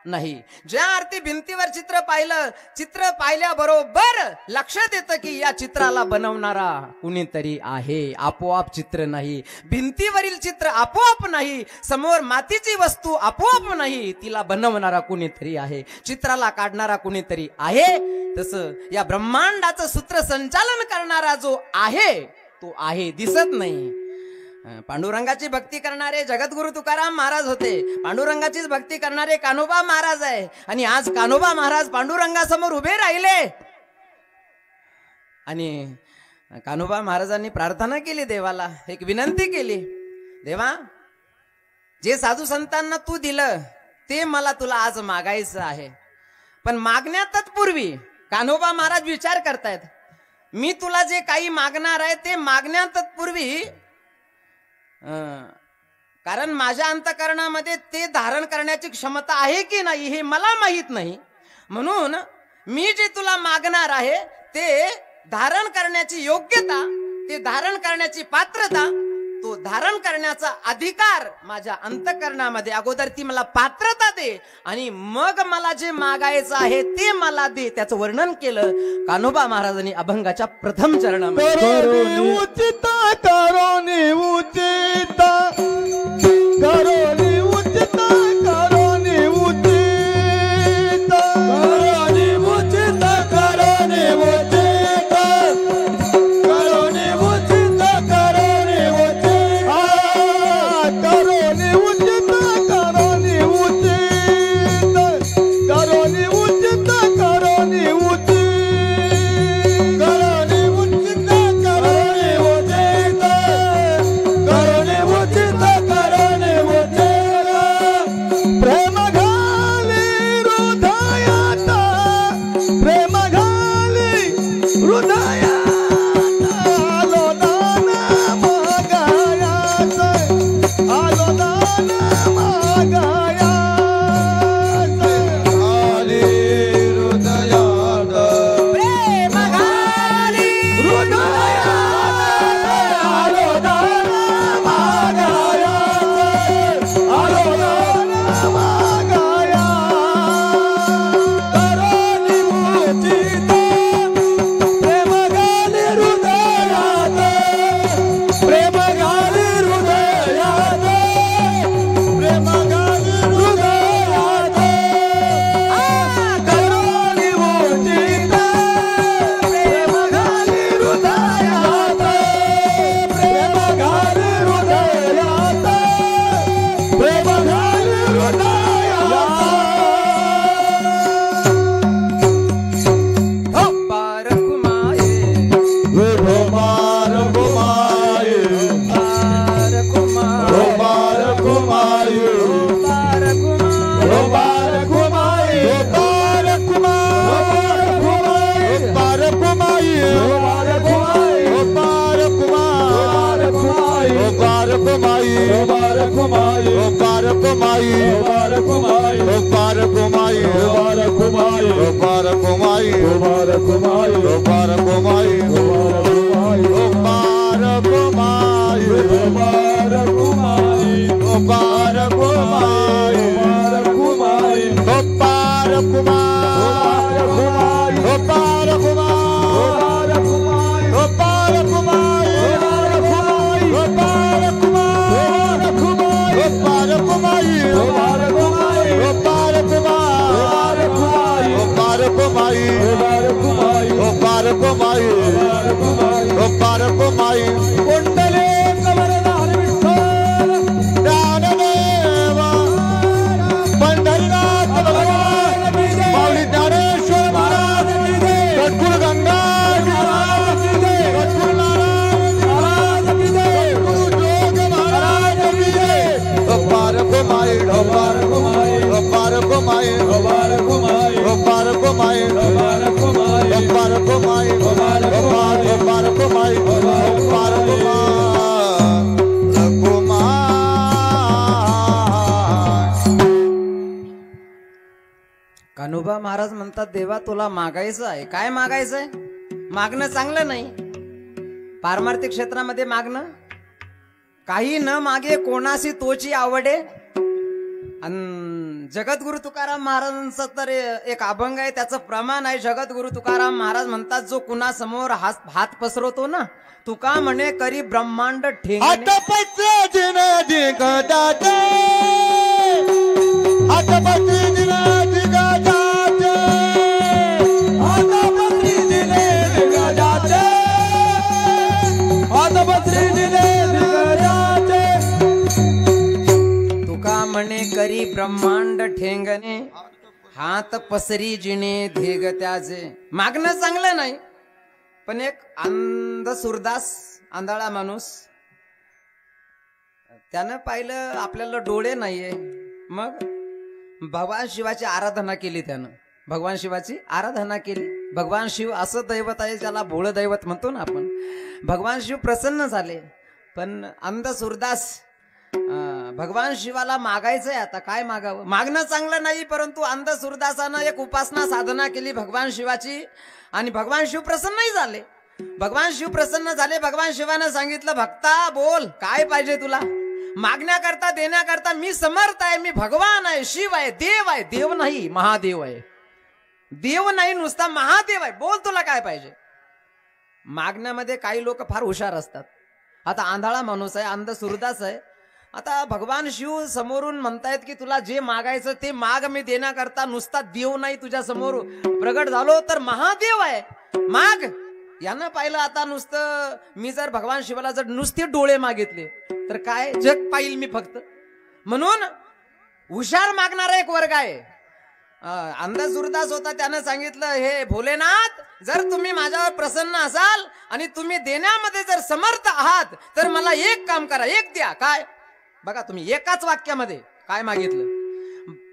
नाही. ज्या अर्थी भिंतीवर चित्र पाहिलं, चित्र पाहिल्याबरोबर लक्षात येतं की या चित्राला बनवणारा कुणीतरी आहे, आपोआप चित्र नाही. भिंतीवरील चित्र आपोआप नाही, समोर मातीची वस्तू आपोआप नाही, तिला बनवणारा कुणीतरी आहे, चित्राला काढणारा कुणीतरी आहे. तसं या ब्रह्मांडाचं सूत्रसंचालन करणारा जो आहे तो आहे, दिसत नाही. पांडुरंगाची भक्ती करणारे जगद्गुरु तुकाराम महाराज होते, पांडुरंगाचीच भक्ती करणारे कान्होबा महाराज आहे. आणि आज कान्होबा महाराज पांडुरंगासमोर उभे राहिले आणि कान्होबा महाराजांनी प्रार्थना केली देवाला, एक विनंती केली, देवा जे साधू संतांना तू दिलं ते मला तुला आज मागायचं आहे. पण मागण्या तत्पूर्वी कान्होबा महाराज विचार करतायत, मी तुला जे काही मागणार आहे ते मागण्या तत्पूर्वी, कारण माझ्या अंतःकरणामध्ये ते धारण करण्याची क्षमता आहे की नाही हे मला माहित नाही. म्हणून मी जे तुला मागणार आहे ते धारण करण्याची योग्यता, ते धारण करण्याची पात्रता, तो धारण करण्याचा अधिकार माझ्या अंतःकरणामध्ये, अगोदर ती मला पात्रता दे आणि मग मला जे मागायचं आहे ते मला दे. त्याचं वर्णन केलं कान्होबा महाराजांनी अभंगाच्या प्रथम चरणामध्ये. करोनी उचिता, करोनी उचिता, करोनी उचिता, करोनी उचिता, करोनी उचिता, करोनी उचिता, करोनी उचिता, करोनी उचिता, करोनी उचिता, करोनी उचिता, करोनी उचिता, करोनी उचिता, करोनी उचिता, करोनी उचिता, करोनी उचिता, करोनी उचिता. प्रेम घाली हृदयात, प्रेम घाली हृदयात, आलो दान मागायाच, आलो दान मागायाच, घाली हृदयात, प्रेम घाली हृदयात, आलो दान मागायाच, आलो दान मागायाच. करोनी उचिता, प्रेम घाली हृदयात, प्रेम घाली हृदयात, प्रेम घाली हृदयात, करोनी उचिता, प्रेम घाली हृदयात, प्रेम घाली हृदयात, प्रेम घाली हृदयात. पार कुमाये, मार घुमाए, पार कुमाये, मार घुमाए, पार कुमाये, बार घुमाए, बार घुमाए, बार घुमाए, बार घुमाए, बार घुमाए, बार घुमाए, बार घुमाए, बार घुमाए, बार घुमाए, बार घुमाए, बार घुमाए, बार घुमाए, बार घुमाए, कुमाई कुमार कुमाई गोपार कुमाई कुमार कुमाई गोपार कुमाई कुमार कुमाई गोपार कुमाई कुमार कुमाई गोपार कुमाई कुमार गोपार कुमाई कुमाई कुमार कुमाई गोपार कुमाई कुमार कुमाई गोपार कुमाई कुमार कुमाई गोपार कुमाई कुमार कुमाई गोपार कुमाई कुंडले कमरदार विठ्ठल ज्ञानदेव पंढरीनाथ भगवान माऊली ज्ञानेश्वर महाराज गडकुळ गंगा महाराज गडकुळ नारायण गडकुळ जोग महाराज गोपार कुमाई गोपार कुमाई गोपार कुमाई कुमार कुमाई गोपार कुमाई कुमार कुमाई गोपार कुमाई गोपार कुमाई गोपार कान्होबा महाराज म्हणतात देवा तुला मागायचं आहे. काय मागायचं आहे? मागणं चांगलं नाही. पारमार्थिक क्षेत्रामध्ये मागणं काही न मागे कोणाशी तोची आवडे. आणि जगद्गुरु तुकाराम महाराजांचं तर एक अभंग आहे, त्याचं प्रमाण आहे. जगद्गुरु तुकाराम महाराज म्हणतात जो कुणासमोर हात पसरवतो ना तुका म्हणे करी ब्रह्मांड ठेंगणे. हातपत्रे दिनादी गदाते हातपत्रे दिनादी गदाते हातपत्री दिले गजाते हातपत्री दिले गजाते तुका म्हणे करी ब्रह्मांड ठेंगणे हात पसरी जिणे धेग त्याचे. मागणं चांगलं नाही, पण एक अंध सुरदास आंधळा माणूस त्यानं पाहिलं आपल्याला डोळे नाहीये, मग भगवान शिवाची आराधना केली. त्यानं भगवान शिवाची आराधना केली. भगवान शिव असं दैवत आहे ज्याला भोळ दैवत म्हणतो ना आपण. भगवान शिव प्रसन्न झाले, पण अंध सुरदास भगवान शिवाला मागायचंय. आता काय मागावं? मागणं चांगलं नाही, परंतु अंध सुरदासानं एक उपासना साधना केली भगवान शिवाची आणि भगवान शिव प्रसन्नही झाले. भगवान शिव प्रसन्न झाले. भगवान शिवानं सांगितलं भक्ता बोल काय पाहिजे तुला. मागण्याकरता देण्याकरता मी समर्थ आहे. मी भगवान आहे, शिव आहे, देव आहे. देव नाही महादेव आहे. देव नाही नुसता महादेव आहे. बोल तुला काय पाहिजे. मागण्यामध्ये काही लोक फार हुशार असतात. आता आंधळा माणूस आहे, अंध सुरदास आहे. आता भगवान शिव समोरून म्हणतायत की तुला जे मागायचं ते माग, मी देण्याकरता नुसता देव नाही तुझ्या समोर प्रगट झालो तर महादेव आहे, माग. यानं पाहिलं आता नुसतं मी जर भगवान शिवाला जर नुसते डोळे मागितले तर काय जग पाहिल मी फक्त. म्हणून हुशार मागणारा एक वर्ग आहे. अंध सुरदास होता, त्यानं सांगितलं हे भोलेनाथ जर तुम्ही माझ्यावर प्रसन्न असाल आणि तुम्ही देण्यामध्ये जर समर्थ आहात तर मला एक काम करा, एक द्या. काय बघा तुम्ही एकाच वाक्यामध्ये काय मागितलं.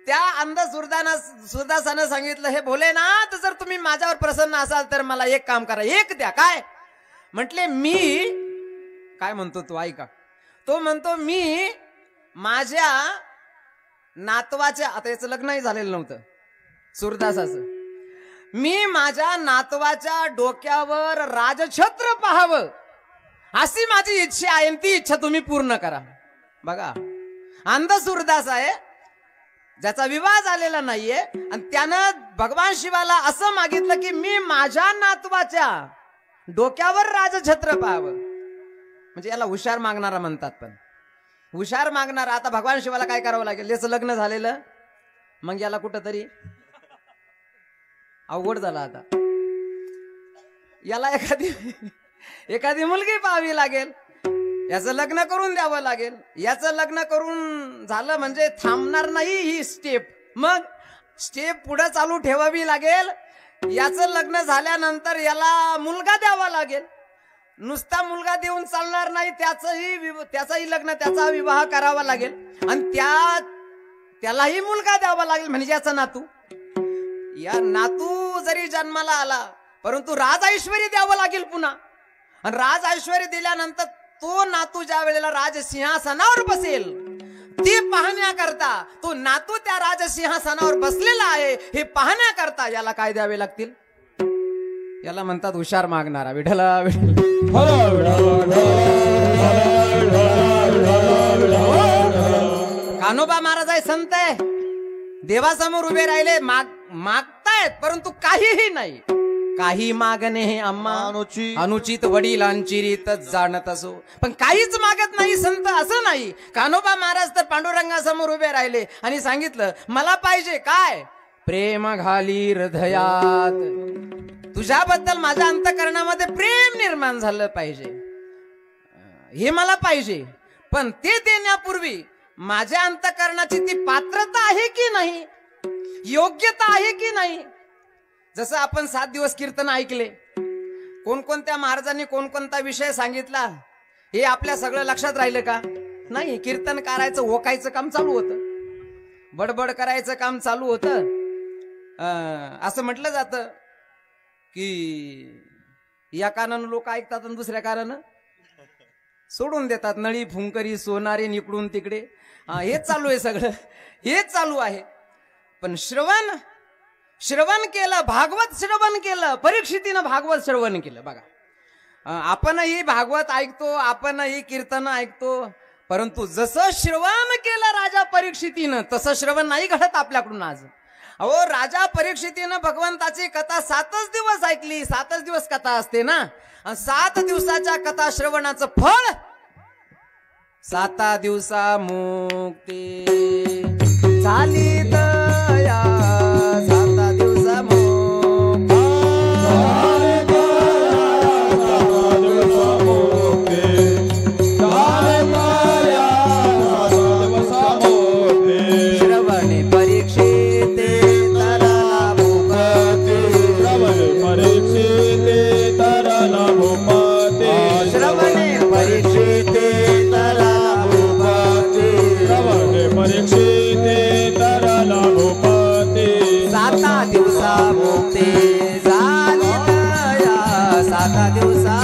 त्या अंध सुरदासानं सांगितलं हे भोलेनाथ जर तुम्ही माझ्यावर प्रसन्न असाल तर मला एक काम करा, एक द्या. काय म्हटले? मी काय म्हणतो तो ऐका. तो म्हणतो मी माझ्या नातवाच्या, आता याचं लग्नही झालेलं नव्हतं सुरदासाचं, मी माझ्या नातवाच्या डोक्यावर राजछत्र पाहावं अशी माझी इच्छा आहे, ती इच्छा तुम्ही पूर्ण करा. बघा अंध सुरदास आहे, ज्याचा विवाह झालेला नाहीये, आणि त्यानं भगवान शिवाला असं मागितलं की मी माझ्या नातवाच्या डोक्यावर राजछत्र पाहावं. म्हणजे याला हुशार मागणारा म्हणतात. पण हुशार मागणारा, आता भगवान शिवाला काय करावं लागेल? याचं लग्न झालेलं, मग याला कुठंतरी अवघड झाला. आता याला एखादी मुलगी पाहावी लागेल, याचं लग्न करून द्यावं लागेल. याचं लग्न करून झालं म्हणजे थांबणार नाही ही स्टेप, मग स्टेप पुढे चालू ठेवावी लागेल. याचं लग्न झाल्यानंतर याला मुलगा द्यावा लागेल. नुसता मुलगा देऊन चालणार नाही, त्याचाही लग्न, त्याचा विवाह करावा लागेल आणि त्यालाही मुलगा द्यावा लागेल म्हणजे याचा नातू. या नातू जरी जन्माला आला परंतु राज ऐश्वर्य द्यावं लागेल पुन्हा. आणि राज ऐश्वर्य दिल्यानंतर तो नातू ज्या वेळेला राजसिंहासनावर बसेल ते पाहण्याकरता, तो नातू त्या राजसिंहासनावर बसलेला आहे हे पाहण्याकरता याला काय द्यावे लागतील? याला म्हणतात हुशार मागणारा. विठला विठला. कान्होबा महाराज आहे, संत आहे, देवासमोर उभे राहिले, मागतायत परंतु काहीही नाही. काही मागणे हे आम्हा अनुचित वडिलांची रीतच जाणत असो, पण काहीच मागत नाही संत, असं नाही. कान्होबा महाराज तर पांडुरंगासमोर उभे राहिले आणि सांगितलं मला पाहिजे काय, प्रेम घाली हृदयात, तुझ्याबद्दल माझ्या अंतःकरणामध्ये प्रेम निर्माण झालं पाहिजे, हे मला पाहिजे. पण ते देण्यापूर्वी माझ्या अंतःकरणाची ती पात्रता आहे की नाही, योग्यता आहे की नाही. जसं आपण 7 दिवस कीर्तन ऐकले, कोणकोणत्या महाराजांनी कोणकोणता विषय सांगितला हे आपल्या सगळं लक्षात राहिलं का नाही. कीर्तन करायचं, ओकायचं काम चालू होतं, बडबड करायचं काम चालू होतं. असं म्हटलं जातं की या कानानं लोक ऐकतात आणि दुसऱ्या कानानं सोडून देतात. नळी फुंकरी सोनारे इकडून तिकडे, हेच चालू आहे, सगळं हेच चालू आहे. पण श्रवण केलं, भागवत श्रवण केलं, परीक्षितीनं भागवत श्रवण केलं. बघा, आपणही भागवत ऐकतो, आपणही कीर्तन ऐकतो, परंतु जसं श्रवण केलं राजा परीक्षितीनं तसं श्रवण नाही घडत आपल्याकडून आज. अहो, राजा परीक्षितीनं भगवंताची कथा 7च दिवस ऐकली. 7च दिवस कथा असते ना, 7 दिवसाच्या कथा श्रवणाचं फळ 7 दिवसा मुक्ती झाली दया. 7 दिवसा श्रवणे परीक्षिते तरला भूपते, श्रवणे परीक्षिते तरला भूपते, 7 दिवसा मुक्ती झाली दया. 7 दिवसा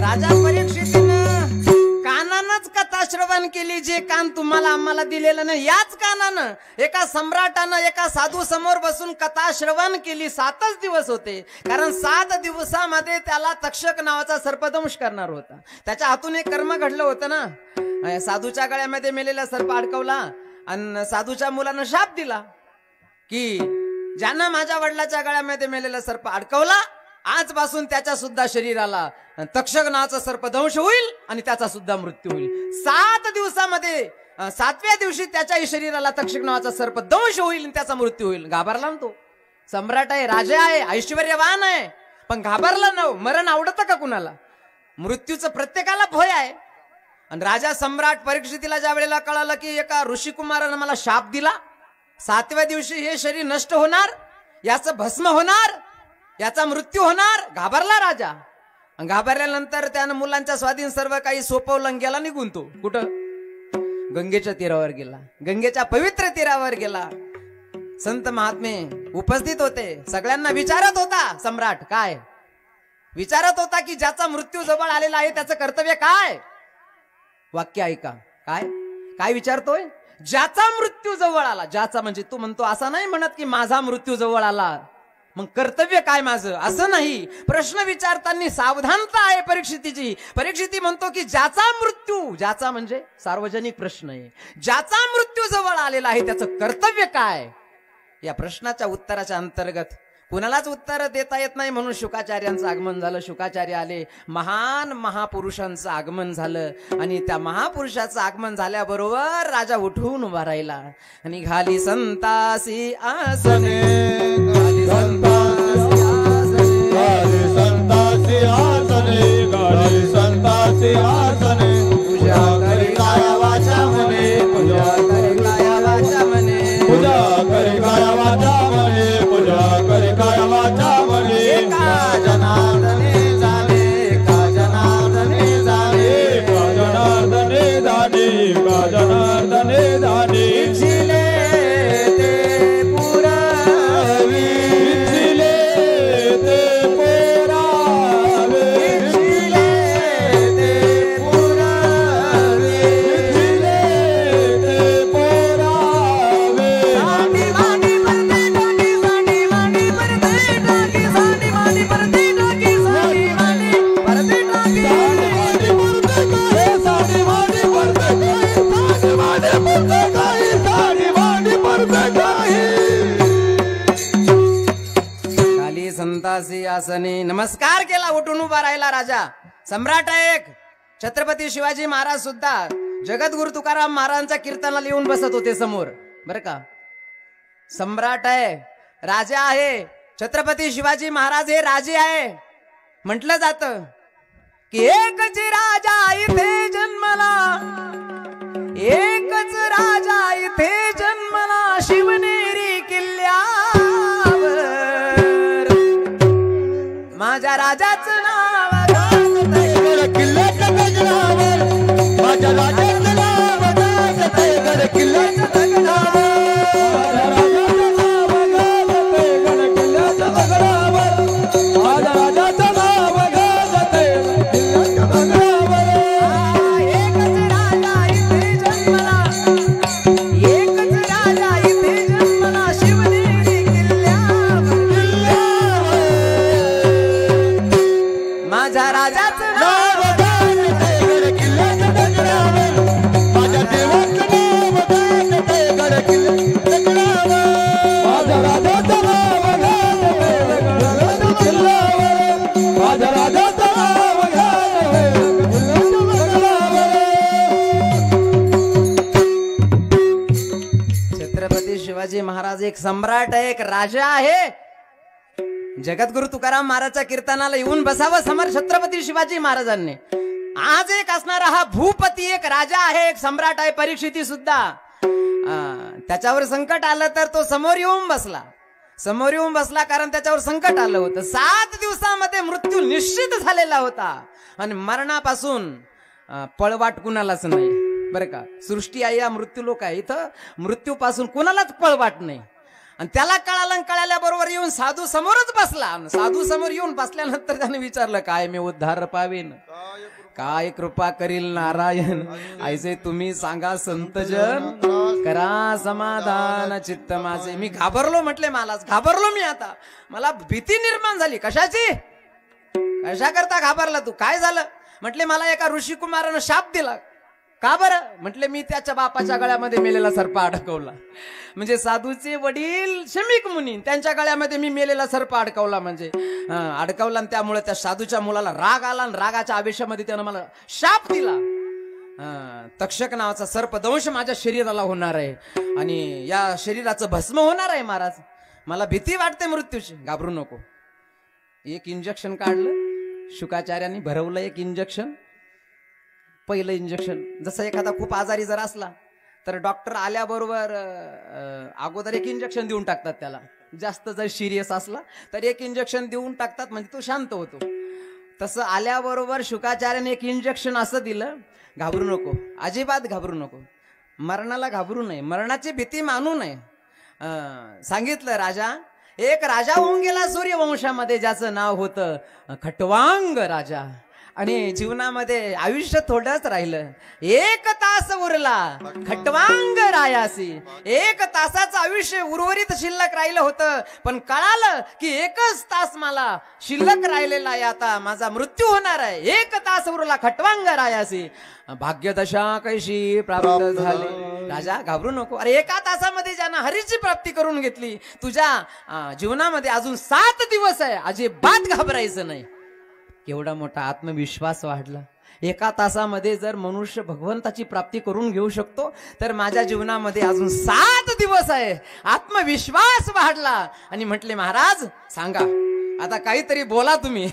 राजा परीक्षितीनं कानानच कथा श्रवण केली. जे कान तुम्हाला आम्हाला दिलेलं नाही, याच कानानं एका सम्राटानं एका साधू समोर बसून कथा श्रवण केली. 7च दिवस होते, कारण 7 दिवसामध्ये त्याला तक्षक नावाचा सर्पदंश करणार होता. त्याच्या हातून एक कर्म घडलं होतं ना, साधूच्या गळ्यामध्ये मेलेला सर्प अडकवला आणि साधूच्या मुलानं शाप दिला की ज्यानं माझ्या वडिलाच्या गळ्यामध्ये मेलेला सर्प अडकवला, आजपासून त्याच्या सुद्धा शरीराला तक्षक नावाचा सर्पदंश होईल आणि त्याचा सुद्धा मृत्यू होईल. 7 दिवसामध्ये 7व्या दिवशी त्याच्याही शरीराला तक्षक नावाचा सर्पदंश होईल आणि त्याचा मृत्यू होईल. घाबरला ना तो. सम्राट आहे, राजा आहे, ऐश्वर्यवान आहे, पण घाबरला ना. मरण आवडतं का कुणाला? मृत्यूचं प्रत्येकाला भय आहे. आणि राजा सम्राट परीक्षितीला ज्या वेळेला कळालं की एका ऋषिकुमारानं मला शाप दिला, 7व्या दिवशी हे शरीर नष्ट होणार, याचं भस्म होणार, याचा मृत्यू होणार, घाबरला राजा. घाबरल्यानंतर त्यानं मुलांच्या स्वाधीन सर्व काही सोपवलं, गेला निघून. तो कुठं? गंगेच्या तीरावर गेला, गंगेच्या पवित्र तीरावर गेला. संत महात्मे उपस्थित होते, सगळ्यांना विचारत होता सम्राट. काय विचारत होता? की ज्याचा मृत्यू जवळ आलेला आहे त्याचं कर्तव्य काय? वाक्य ऐका. काय काय विचारतोय? ज्याचा मृत्यू जवळ आला. ज्याचा म्हणजे तू म्हणतो असं नाही म्हणत की माझा मृत्यू जवळ आला मग कर्तव्य काय माझं, असं नाही. प्रश्न विचारताना सावधानता आहे परीक्षितीची. परीक्षिती म्हणतो की ज्याचा मृत्यू, ज्याचा म्हणजे सार्वजनिक प्रश्न आहे, ज्याचा मृत्यू जवळ आलेला आहे त्याचं कर्तव्य काय? या प्रश्नाच्या उत्तराच्या अंतर्गत कुणालाच उत्तर देता येत नाही, म्हणून शुकाचार्यांचं आगमन झालं. शुकाचार्य आले, महान महापुरुषांचं आगमन झालं. आणि त्या महापुरुषाचं आगमन झाल्याबरोबर राजा उठून उभा राहिला आणि घाली संतासी आसने, घाली संतासी आसने, घाली संतासी आसने, घाली संतासी आसने, पूजा करी काया वाचा मने, पूजा करी काया वाचा मने, पूजा करी काया वाचा मने, पूजा करी काया वाचा मने. एका जनार्दने झाले, का जनार्दने झाले, का जनार्दने झाले, का जनार्दने झाले. इच्छिले ते पुरवी, इच्छिले निवासी आसने. नमस्कार केला, उठून उभा राहिला राजा. सम्राट आहे एक छत्रपती शिवाजी महाराज सुद्धा जगद्गुरु तुकाराम महाराजांच्या कीर्तनाला येऊन बसत होते समोर. बरं का, सम्राट आहे, राजा आहे. छत्रपती शिवाजी महाराज हे राजे आहे. म्हटलं जातं की एकच राजा इथे जन्मला, एकच राजा इथे जन्मला शिवनेरी किल्ल्यावर. माझ्या राजाचं नाव गड किल्ल्याच्या गगनावर, माझ्या राजाचं नाव गाजतंय गड किल्ल्याच्या गगनावर. माझ्या राजाचं नाव गाजतंय गड किल्ल्याच्या गगनावर. माझ्या राजाचं नाव गाजतंय किल्ल्याच्या गगनावर. एकच राजा इथे जन्मला, एकच राजा इथे जन्मला शिवनेरी किल्ल्यावर. माझ्या राजाचं नाव गाजतंय गड किल्ल्याच्या गगनावर. माझ्या देवाचं नाव गाजतंय गड किल्ल्याच्या गगनावर. माझ्या राजाचं नाव गाजतंय गड किल्ल्यावर. माझ्या राजाचं नाव गाजतंय किल्ल्याच्या गगनावर. छत्रपती शिवाजी महाराज एक सम्राट आहे, एक राजा आहे. जगद्गुरु तुकाराम महाराजच्या कीर्तनाला येऊन बसावं समोर छत्रपती शिवाजी महाराजांनी. आज एक असणारा हा भूपती एक राजा आहे, एक सम्राट आहे. परीक्षिती सुद्धा त्याच्यावर संकट आलं तर तो समोर येऊन बसला. समोर येऊन बसला कारण त्याच्यावर संकट आलं होतं. 7 दिवसामध्ये मृत्यू निश्चित झालेला होता आणि मरणापासून पळवाट कुणालाच नाही. बरं का, सृष्टी आहे या मृत्यू लोक आहे, इथं मृत्यूपासून कुणालाच पळवाट नाही. आणि त्याला कळालं, कळाल्याबरोबर येऊन साधू समोरच बसला. साधू समोर येऊन बसल्यानंतर त्याने विचारलं, काय मी उद्धार पावेन, काय कृपा करील नारायण, ऐसे तुम्ही सांगा संतजन, करा समाधान चित्त माझे. मी घाबरलो, म्हटले मलाच घाबरलो मी. आता मला भीती निर्माण झाली. कशाची, कशा करता घाबरला तू, काय झालं? म्हटले मला एका ऋषी कुमारानं शाप दिला. का बरं? म्हटले मी त्याच्या बापाच्या गळ्यामध्ये मेलेला सर्प अडकवला. म्हणजे साधूचे वडील शमीक मुनी, त्यांच्या गळ्यामध्ये मी मेलेला सर्प अडकवला. म्हणजे अडकवला आणि त्यामुळे त्या साधूच्या मुलाला राग आला आणि रागाच्या आवेशामध्ये त्यानं मला शाप दिला. तक्षक नावाचा सर्पदंश माझ्या शरीराला होणार आहे आणि या शरीराचं भस्म होणार आहे. महाराज मला भीती वाटते मृत्यूची. घाबरू नको. एक इंजेक्शन काढलं, शुकाचार्यांनी भरवलं एक इंजेक्शन. पहिलं इंजेक्शन, जसं एखादा खूप आजारी जर असला तर डॉक्टर आल्याबरोबर अगोदर एक इंजेक्शन देऊन टाकतात त्याला. जास्त जर सिरियस असला तर एक इंजेक्शन देऊन टाकतात, म्हणजे तो शांत होतो. तसं आल्याबरोबर शुकाचार्याने एक इंजेक्शन असं दिलं. घाबरू नको, अजिबात घाबरू नको. मरणाला घाबरू नये, मरणाची भीती मानू नये. सांगितलं राजा, एक राजा होऊन गेला सूर्यवंशामध्ये, ज्याचं नाव होतं खटवांग राजा. आणि जीवनामध्ये आयुष्य थोडंच राहिलं. 1 तास उरला खटवांग रायासी. 1 तासाचं आयुष्य उर्वरित शिल्लक राहिलं होतं, पण कळालं की 1च तास मला शिल्लक राहिलेला आहे. आता माझा मृत्यू होणार आहे. 1 तास उरला खटवांग रायासी. भाग्यदशा कैशी प्राप्त झाली. राजा घाबरू नको. अरे 1 तासामध्ये ज्यानं हरीची प्राप्ती करून घेतली, तुझ्या जीवनामध्ये अजून 7 दिवस आहे. अजिबात घाबरायचं नाही. केवढा मोठा आत्मविश्वास वाढला. 1 तासामध्ये जर मनुष्य भगवंताची प्राप्ती करून घेऊ शकतो, तर माझ्या जीवनामध्ये अजून 7 दिवस आहे. आत्मविश्वास वाढला आणि म्हटले महाराज सांगा आता, काहीतरी बोला तुम्ही,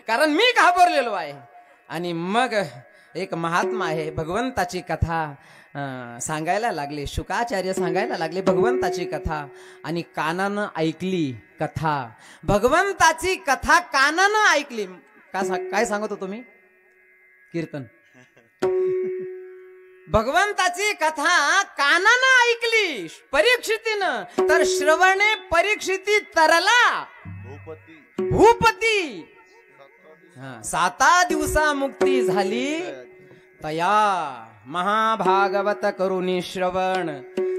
कारण मी घाबरलेलो आहे. आणि मग एक महात्मा आहे, भगवंताची कथा सांगायला लागले. शुकाचार्य सांगायला लागले भगवंताची कथा. आणि कानानं ऐकली कथा. भगवंताची कथा कानानं ऐकली. काय सांगत होतो मी? कीर्तन. भगवंताची कथा कानानं ऐकली परीक्षितीनं, तर श्रवणे परीक्षिती तरला भूपती. 7 दिवसा मुक्ती झाली. तया महाभागवत करुणी श्रवण,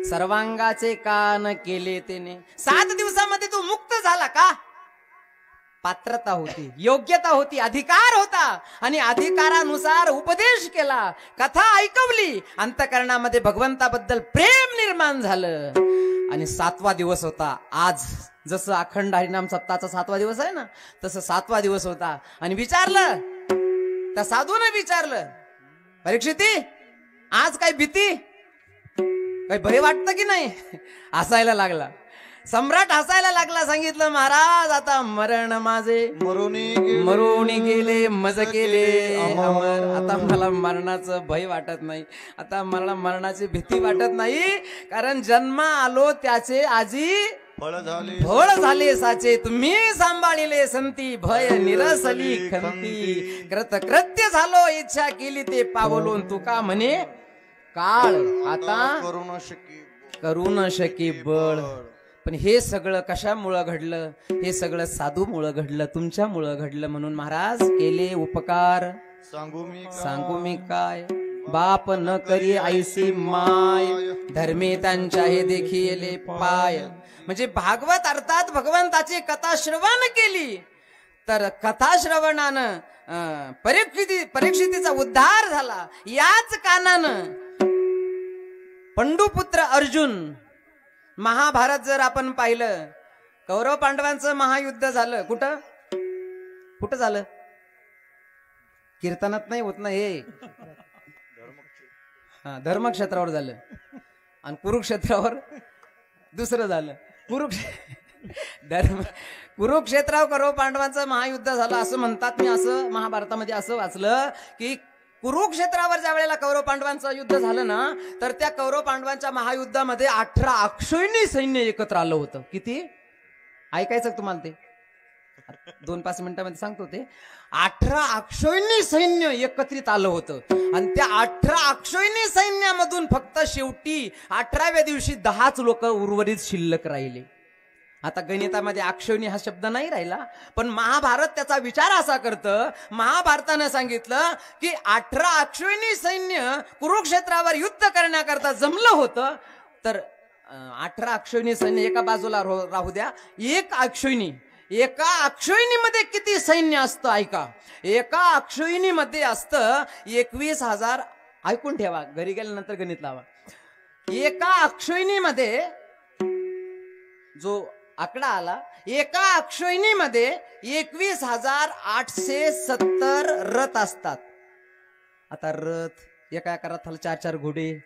सर्वांगाचे कान केले तेने. 7 दिवसामध्ये तू मुक्त झाला का? पात्रता होती, योग्यता होती, अधिकार होता. आणि अधिकारानुसार उपदेश केला, कथा ऐकवली, अंतकरणामध्ये भगवंताबद्दल प्रेम निर्माण झालं. आणि 7वा दिवस होता आज. जसं अखंड हरिनाम सप्ताहाचा 7वा दिवस आहे ना, तसं 7वा दिवस होता. आणि विचारलं, त्या साधूने विचारलं, परीक्षिती आज काय भीती, काही भय वाटतं की नाही? हसायला लागला. सम्राट हसायला लागला. सांगितलं, महाराज आता मरण माझे मरुणी गेले, मज केले अमर. आता मला मरणाचं भय वाटत नाही, आता मला मरणाची भीती वाटत नाही, कारण जन्मा आलो त्याचे आजी फळ झाले साचे. तुम्ही सांभाळिले संती, भय निरसली खंती. कृतकृत्य झालो, इच्छा केली ते पावलो. तुका म्हणे काळ आता करू न शकी बळ. पण हे सगळं कशामुळं घडलं? हे सगळं साधूमुळं घडलं, तुमच्यामुळं घडलं. म्हणून महाराज केले उपकार सांगू मी काय. बाप न करी ऐसी माय, धर्मे त्यांच्या हे देखील पाय. म्हणजे भागवत अर्थात भगवंताची कथा श्रवण केली, तर कथा श्रवणानं परीक्षितीचा उद्धार झाला. याच कानानं पंडुपुत्र अर्जुन, महाभारत जर आपण पाहिलं, कौरव पांडवांचं महायुद्ध झालं. कुठं कुठं झालं? कीर्तनात नाही होत ना हे, धर्मक्षेत्रावर झालं. आणि कुरुक्षेत्रावर दुसरं झालं. कुरुक्षेत्रावर कौरव पांडवांचं महायुद्ध झालं असं म्हणतात. मी असं महाभारतामध्ये असं वाचलं की कुरुक्षेत्रावर ज्या वेळेला कौरव पांडवांचं युद्ध झालं ना, तर त्या कौरव पांडवांच्या महायुद्धामध्ये 18 अक्षौहिणी सैन्य एकत्र आलं होतं. किती ऐकायचं तुम्हाला? ते 2-5 मिनिटांमध्ये सांगतो. ते 18 अक्षौहिणी सैन्य एकत्रित आलं होतं. आणि त्या 18 अक्षौहिणी सैन्यामधून फक्त शेवटी 18व्या दिवशी 10च लोक उर्वरित शिल्लक राहिले. आता गणितामध्ये अक्षौहिणी हा शब्द नाही राहिला, पण महाभारत त्याचा विचार असा करतं. महाभारतानं सांगितलं की 18 अक्षौहिणी सैन्य कुरुक्षेत्रावर युद्ध करण्याकरता जमलं होतं. तर 18 अक्षौहिणी सैन्य एका बाजूला राहू द्या. एका अक्षौहिणीमध्ये किती सैन्य असतं ऐका. एका अक्षौहिणीमध्ये असतं 21,000. ऐकून ठेवा, घरी गेल्यानंतर गणित लावा. एका अक्षौहिणीमध्ये जो आकडा आला, एका अक्षौहिणीमध्ये 21,870 रथ असतात. आता रथ एका रथाला 4-4 घोडे,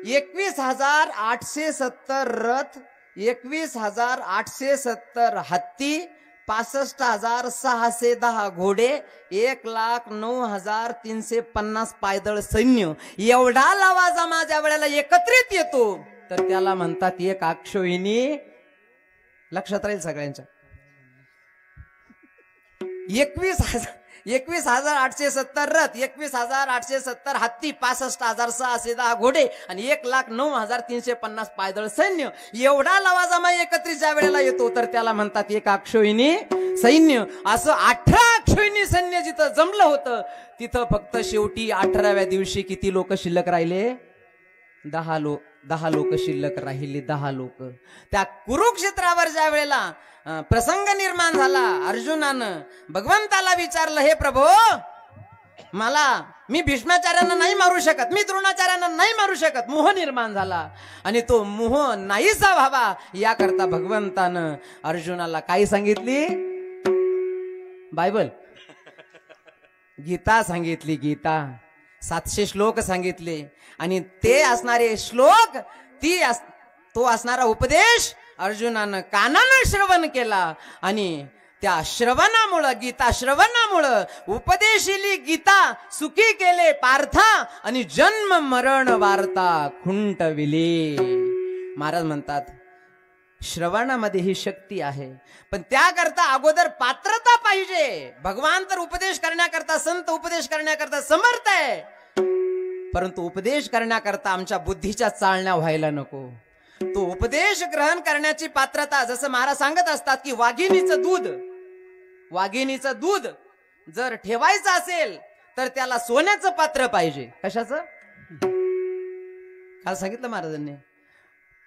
21,870 रथ, 21,870 हत्ती, 65,610 घोडे, 1,09,350 पायदळ सैन्य. एवढा लवाजमा ज्या वेळेला एकत्रित येतो, तर त्याला म्हणतात एक अक्षौहिणी. लक्षात राहील सगळ्यांच्या. 21,870 रथ, 21,870 हत्ती, 65,610 घोडे आणि 1,09,350 पायदळ सैन्य. एवढा लवाजमा एकत्रित ज्या वेळेला येतो, तर त्याला म्हणतात एक अक्षौहिणी सैन्य. असं 18 अक्षौहिणी सैन्य जिथं जमलं होतं, तिथं फक्त शेवटी 18व्या दिवशी किती लोक शिल्लक राहिले? 10 लोक शिल्लक राहिले. 10 लोक. त्या कुरुक्षेत्रावर ज्या वेळेला प्रसंग निर्माण झाला, अर्जुनानं भगवंताला विचारलं, हे प्रभो, मी भीष्माचार्यांना नाही मारू शकत, मी द्रोणाचार्यांना नाही मारू शकत. मोह निर्माण झाला आणि तो मोह नाहीसा व्हावा याकरता भगवंतानं अर्जुनाला काय सांगितली? बायबल, गीता सांगितली. गीता 700 श्लोक सांगितले. आणि ते असणारे श्लोक, तो असणारा उपदेश अर्जुनानं कानानं श्रवण केला. आणि त्या श्रवणामुळं, गीता श्रवणामुळं उपदेशिली गीता सुखी केले पार्था आणि जन्म मरण वार्ता खुंटविली. महाराज म्हणतात श्रवणामध्ये ही शक्ती आहे, पण त्याकरता अगोदर पात्रता पाहिजे. भगवान तर उपदेश करण्याकरता, संत उपदेश करण्याकरता समर्थ आहे, परंतु उपदेश करण्याकरता आमच्या बुद्धीच्या चालण्या व्हायला नको. तो उपदेश ग्रहण करण्याची पात्रता, जसं महाराज सांगत असतात की वाघिणीचं दूध जर ठेवायचं असेल तर त्याला सोन्याचं पात्र पाहिजे. कशाचं? काल सांगितलं महाराजांनी,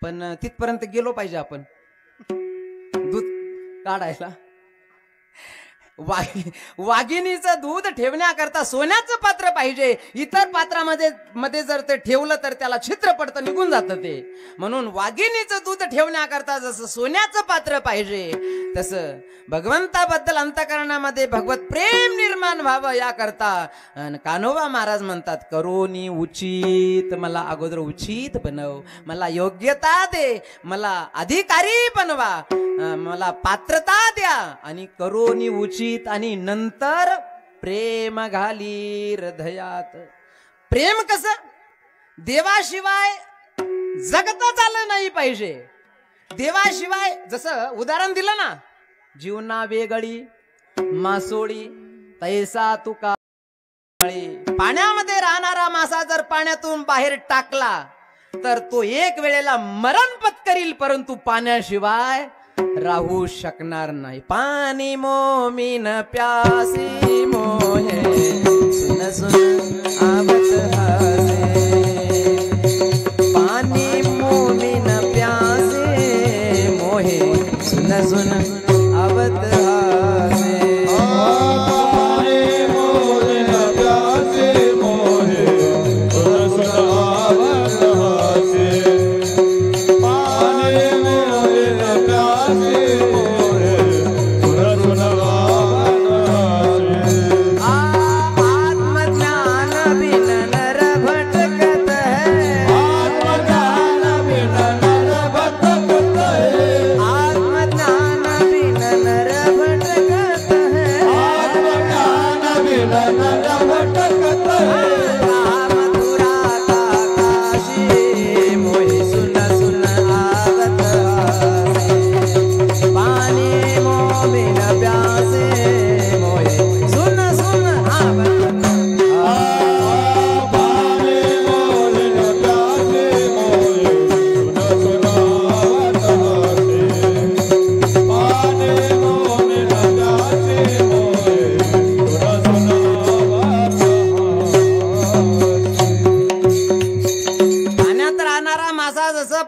पण तिथपर्यंत गेलो पाहिजे आपण दूध काढायला. वाघिणीचं दूध ठेवण्याकरता सोन्याचं पात्र पाहिजे. इतर पात्रामध्ये जर ते ठेवलं तर त्याला छिद्र पडतं, निघून जातं ते. म्हणून वाघिणीचं दूध ठेवण्याकरता जसं सोन्याचं पात्र पाहिजे तसं भगवंताबद्दल अंतःकरणामध्ये भगवत प्रेम निर्माण व्हावं याकरता कान्होबा महाराज म्हणतात, करोनी उचित, मला अगोदर उचित बनव, मला योग्यता दे, मला अधिकारी बनवा, मला पात्रता द्या आणि करोनी उचित, आणि नंतर प्रेम घाली हृदयात. प्रेम कसं? देवाशिवाय जगतच आलं नाही पाहिजे. देवाशिवाय जसं उदाहरण दिलं ना, जीवना वेगळी मासोळी तैसा तुका. पाण्यामध्ये राहणारा मासा जर पाण्यातून बाहेर टाकला तर तो एक वेळेला मरण पत्करील, परंतु पाण्याशिवाय राहू शकणार नाही. पाणी मोमीन प्यासी मोहे, सुन सुन आवत हासे. पाणी मोमीन प्यासे मोहे, सुन सुन आवत हासे.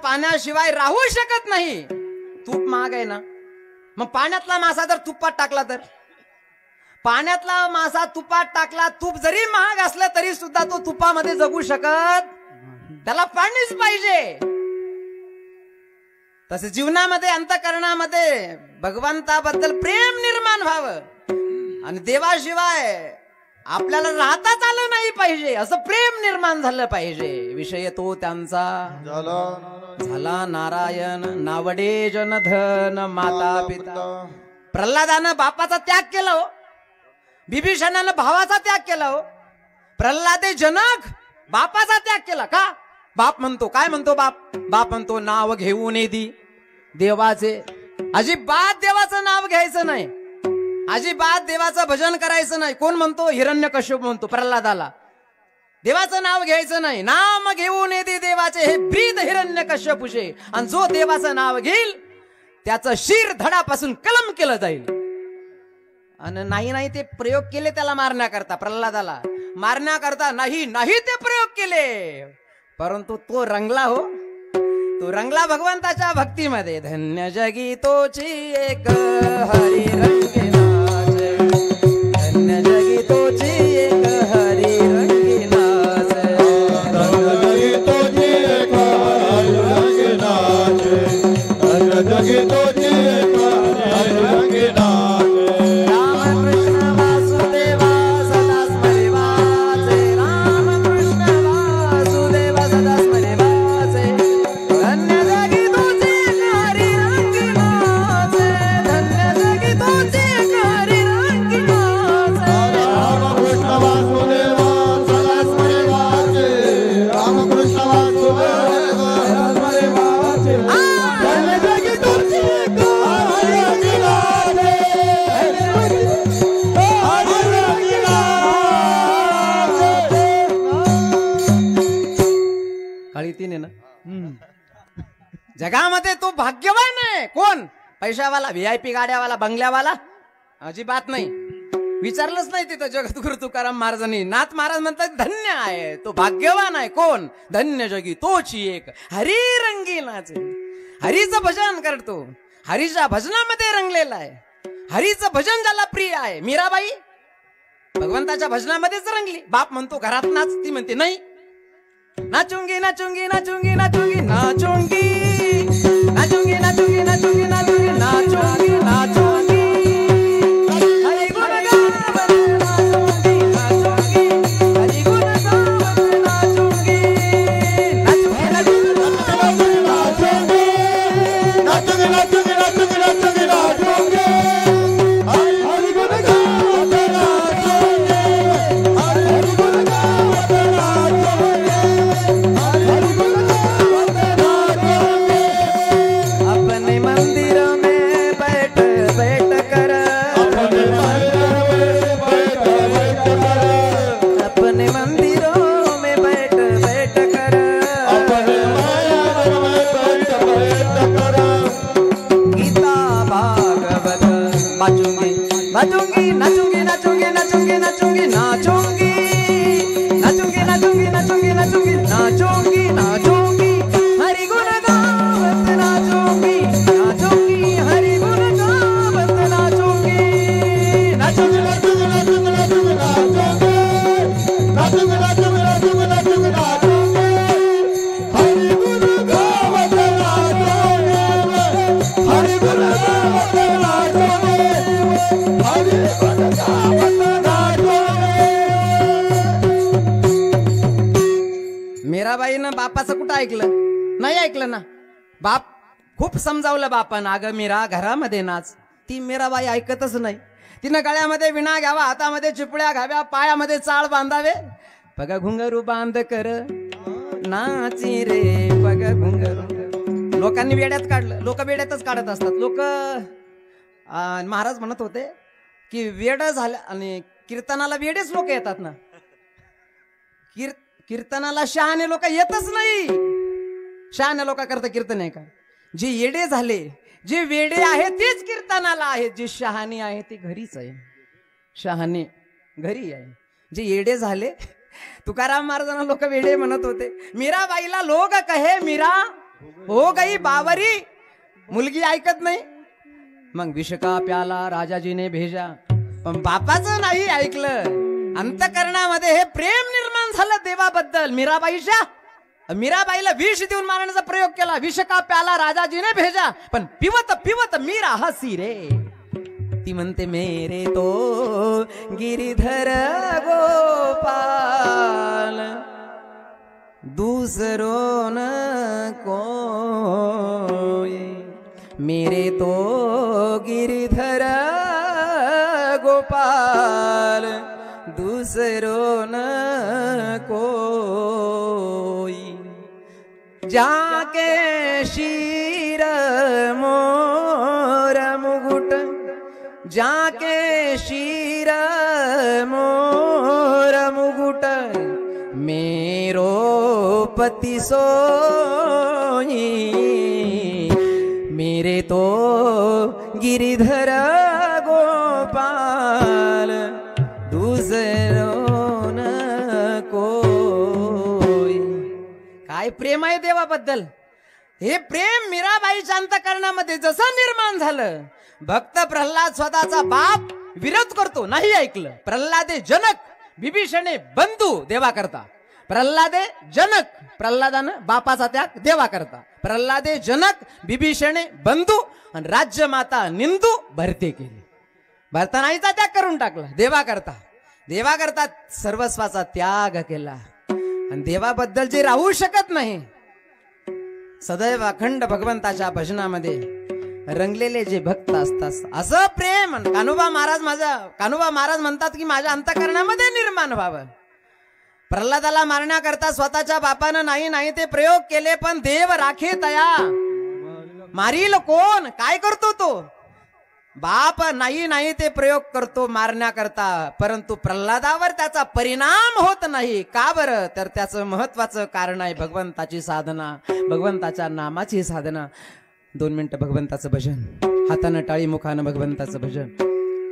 पाण्याशिवाय राहू शकत नाही. तूप महाग आहे ना, मग पाण्यातला मासा जर तुपात टाकला तर, पाण्यातला मासा तुपात टाकला, तूप जरी महाग असलं तरी सुद्धा तो तुपामध्ये जगू शकत, त्याला पाणीच पाहिजे. तसे जीवनामध्ये अंतःकरणामध्ये भगवंताबद्दल प्रेम निर्माण व्हावं आणि देवाशिवाय आपल्याला राहताच आलं नाही पाहिजे, असं प्रेम निर्माण झालं पाहिजे. विषय तो त्यांचा झाला नारायण, नावडे जन धन माता पिता. प्रल्हादानं बापाचा त्याग केला हो, बिभीषणानं भावाचा त्याग केला हो. प्रल्हादे जनक बापाचा त्याग केला का? बाप म्हणतो, काय म्हणतो बाप? बाप म्हणतो नाव घेऊन येदी देवाचे. अजिबात देवाचं नाव घ्यायचं नाही, अजिबात देवाचं भजन करायचं नाही. कोण म्हणतो? हिरण्यकश्यप म्हणतो प्रल्हादाला, देवाचं नाव घ्यायचं नाही, नाम घेऊन येते देवाचे, हे ब्रीद हिरण्यकश्यपूचे. आणि जो देवाचं नाव घेईल त्याचं शिर धडापासून कलम केलं जाईल. आणि नाही ते प्रयोग केले त्याला मारण्याकरता, प्रल्हादाला मारण्याकरता नाही ते प्रयोग केले, परंतु तो रंगला हो, तो रंगला भगवंताच्या भक्तीमध्ये. धन्य जगी तोची एक हरी रंगी नाचे, धन्य जगी तोची एक हरी रंगी नाचे. धन्य जगी तोची एक हरी रंगी नाचे, धन्य जगी तोची एक हरी रंगी नाचे. राम कृष्ण वासुदेवा सदा स्मरे वाचे, राम कृष्ण वासुदेवा सदा स्मरे वाचे. धन्य जगी तोची एक हरी रंगी नाचे, धन्य जगी तोची एक हरी रंगी नाचे. रामकृष्ण वासुदेवा सदा स्मरे वाचे, रामकृष्ण वासुदेवा सदा स्मरे वाचे. धन्य जगी तोची एक हरी रंगी नाचे, हरी रंगी नाचे. काळी तीन आहे ना. जगामध्ये तो भाग्यवान आहे. कोण? पैशावाला, VIP गाड्यावाला, बंगल्यावाला? अजिबात नाही. विचारलंच नाही तिथं जगद्गुरु तुकाराम महाराजांनी. नाथ महाराज म्हणतात धन्य आहे, तो भाग्यवान आहे. कोण? धन्य जगी तोची एक हरी रंगी नाचे. हरीचं भजन करतो, हरीच्या भजनामध्ये रंगलेला आहे. हरीचं भजन ज्याला प्रिय आहे. मीराबाई भगवंताच्या भजनामध्येच रंगली. बाप म्हणतो घरात नाच, ती म्हणते नाही. नाचूंगी नाचूंगी नाचूंगी नाचूंगी नाचूंगी नाचूंगी नाचूंगी नाचूंगी नाचूंगी नाचूंगी नाचूंगी हरी गुण गावत नाचूंगी नाचूंगी हरी गुण गावत नाचूंगी नाचूंगी नाचूंगी नाचूंगी नाचूंगी नाचूंगी नाचूंगी नाचूंगी हरी गुण गावत नाचूंगी हरी गुण गावत नाचूंगी हरी गुण गावत नाचूंगी अपने मंदिर में बैठ बैठ कर अपने मंदिरों में बैठ बैठ कर अपने मंदिरों में बैठ बैठ कर अपने गीता भागवत बाजूंगी बाजूंगी नाचूंगी नाचूंगी नाचूंगी नाचूंगी नाचूंगी नाचूंगी नाचूंगी नाचूंगी नाचूंगी नाचूंगी नाचूंगी हरि गुण गावत नाचूंगी नाचूंगी हरि गुण गावत नाचूंगी नाचूंगी नाचूंगी नाचूंगी नाचूंगी नाचूंगी नाचूंगी नाचूंगी नाचूंगी नाचूंगी नाचूंगी हरि गुण गावत नाचूंगी हरि गुण गावत नाचूंगी हरि गुण गावत नाचूंगी. मीराबाईनं बापाचं कुठं ऐकलं? नाही ऐकलं ना. बाप खूप समजावलं बापानं, अगं मीरा घरामध्ये नाच. ती मीराबाई ऐकतच नाही. तिनं गळ्यामध्ये विणा घ्यावा, हातामध्ये चिपळ्या घ्याव्या, पायामध्ये चाळ बांधावे. पग घुंगरू बांध कर नाची रे पग घुंगरू. लोकांनी वेड्यात काढलं. लोक वेड्यातच काढत असतात. लोक महाराज म्हणत होते की वेड झालं आणि कीर्तनाला वेडेच लोक येतात ना. कीर्तनाला शहाणे लोक येतच नाही. शहाणे लोक करता कीर्तन आहे का? जे येडे झाले, जे वेडे आहे तेच कीर्तनाला आहेत. जे शहाणे आहे ते घरीच आहे. शहाणे घरी आहे. जे येडे झाले, तुकाराम महाराजांना लोक वेडे म्हणत होते. मीराबाईला लोग कहे मीरा हो गई बावरी. मुलगी ऐकत नाही. मग विष का प्याला राजाजीने भेजा. पण बापाचं नाही ऐकलं. अंतकरणामध्ये हे प्रेम निर्माण झालं देवाबद्दल. मीराबाईला विष देऊन मारण्याचा प्रयोग केला. विष का प्याला राजाजीने भेजा. पण पिवत पिवत मीरा हसी रे. ती म्हणते मेरे तो गिरिधर गोपाल दूसरो न कोई. मेरे तो गिरिधर गोपाल दूसरो न कोई. जाके शीर मोर मुकुट जाके शीर मोर मुकुट मेरो पति सोई. मेरे तो गिरिधर गोपाल दूसरो न कोई. काय प्रेम आहे देवाबद्दल. हे प्रेम मीराबाईच्या अंतकरणामध्ये जसं निर्माण झालं. भक्त प्रल्हाद स्वतःचा बाप विरोध करतो, नाही ऐकलं. प्रल्हादे जनक विभीषणे बंधू देवा करता. प्रल्हादे जनक, प्रल्हादानं बापाचा त्याग देवा करता. प्रल्हादे जनक विभीषणे बंधू आणि राज्यमाता निंदू भरते केली. भरतानाईचा त्याग करून टाकला देवा करता. देवा करता सर्वस्वाचा त्याग केला. आणि देवाबद्दल जे राहू शकत नाही, सदैव अखंड भगवंताच्या भजनामध्ये रंगलेले जे भक्त असतात, असं प्रेम कान्होबा महाराज म्हणतात की माझ्या अंतकरणामध्ये निर्माण व्हावं. प्रल्हादाला मारण्याकरता स्वतःच्या बापानं नाही ते प्रयोग केले. पण देव राखे तया मारील कोण. काय करतो तो बाप? नाही ते प्रयोग करतो मारण्याकरता. परंतु प्रल्हादावर त्याचा परिणाम होत नाही. का बरं? तर त्याचं महत्वाचं कारण आहे भगवंताची साधना, भगवंताच्या नामाची साधना. 2 मिनिटं भगवंताचं भजन. हातानं टाळी, मुखानं भगवंताचं भजन.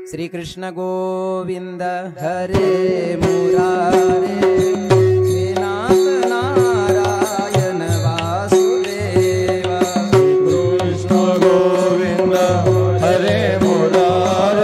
श्री कृष्ण गोविंद हरे मुरारे हे नाथ नारायण वासुदेव. कृष्ण गोविंद हरे मुरारे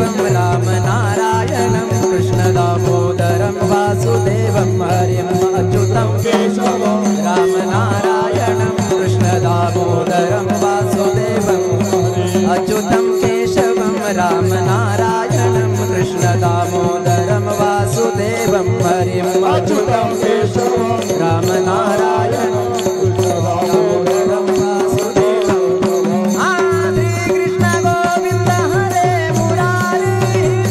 केशवं रामनारायणं कृष्णदामोदरं वासुदेवं हरिं अच्युतं केशवं रामनारायणं कृष्णदामोदरं वासुदेवं अच्युतं केशवं रामनारायणं कृष्णदामोदरं वासुदेवं हरिं अच्युतं केशवं रामनारायणं कृष्णदामोदरं वासुदेवं श्री कृष्ण गोविंद हरे मुरारी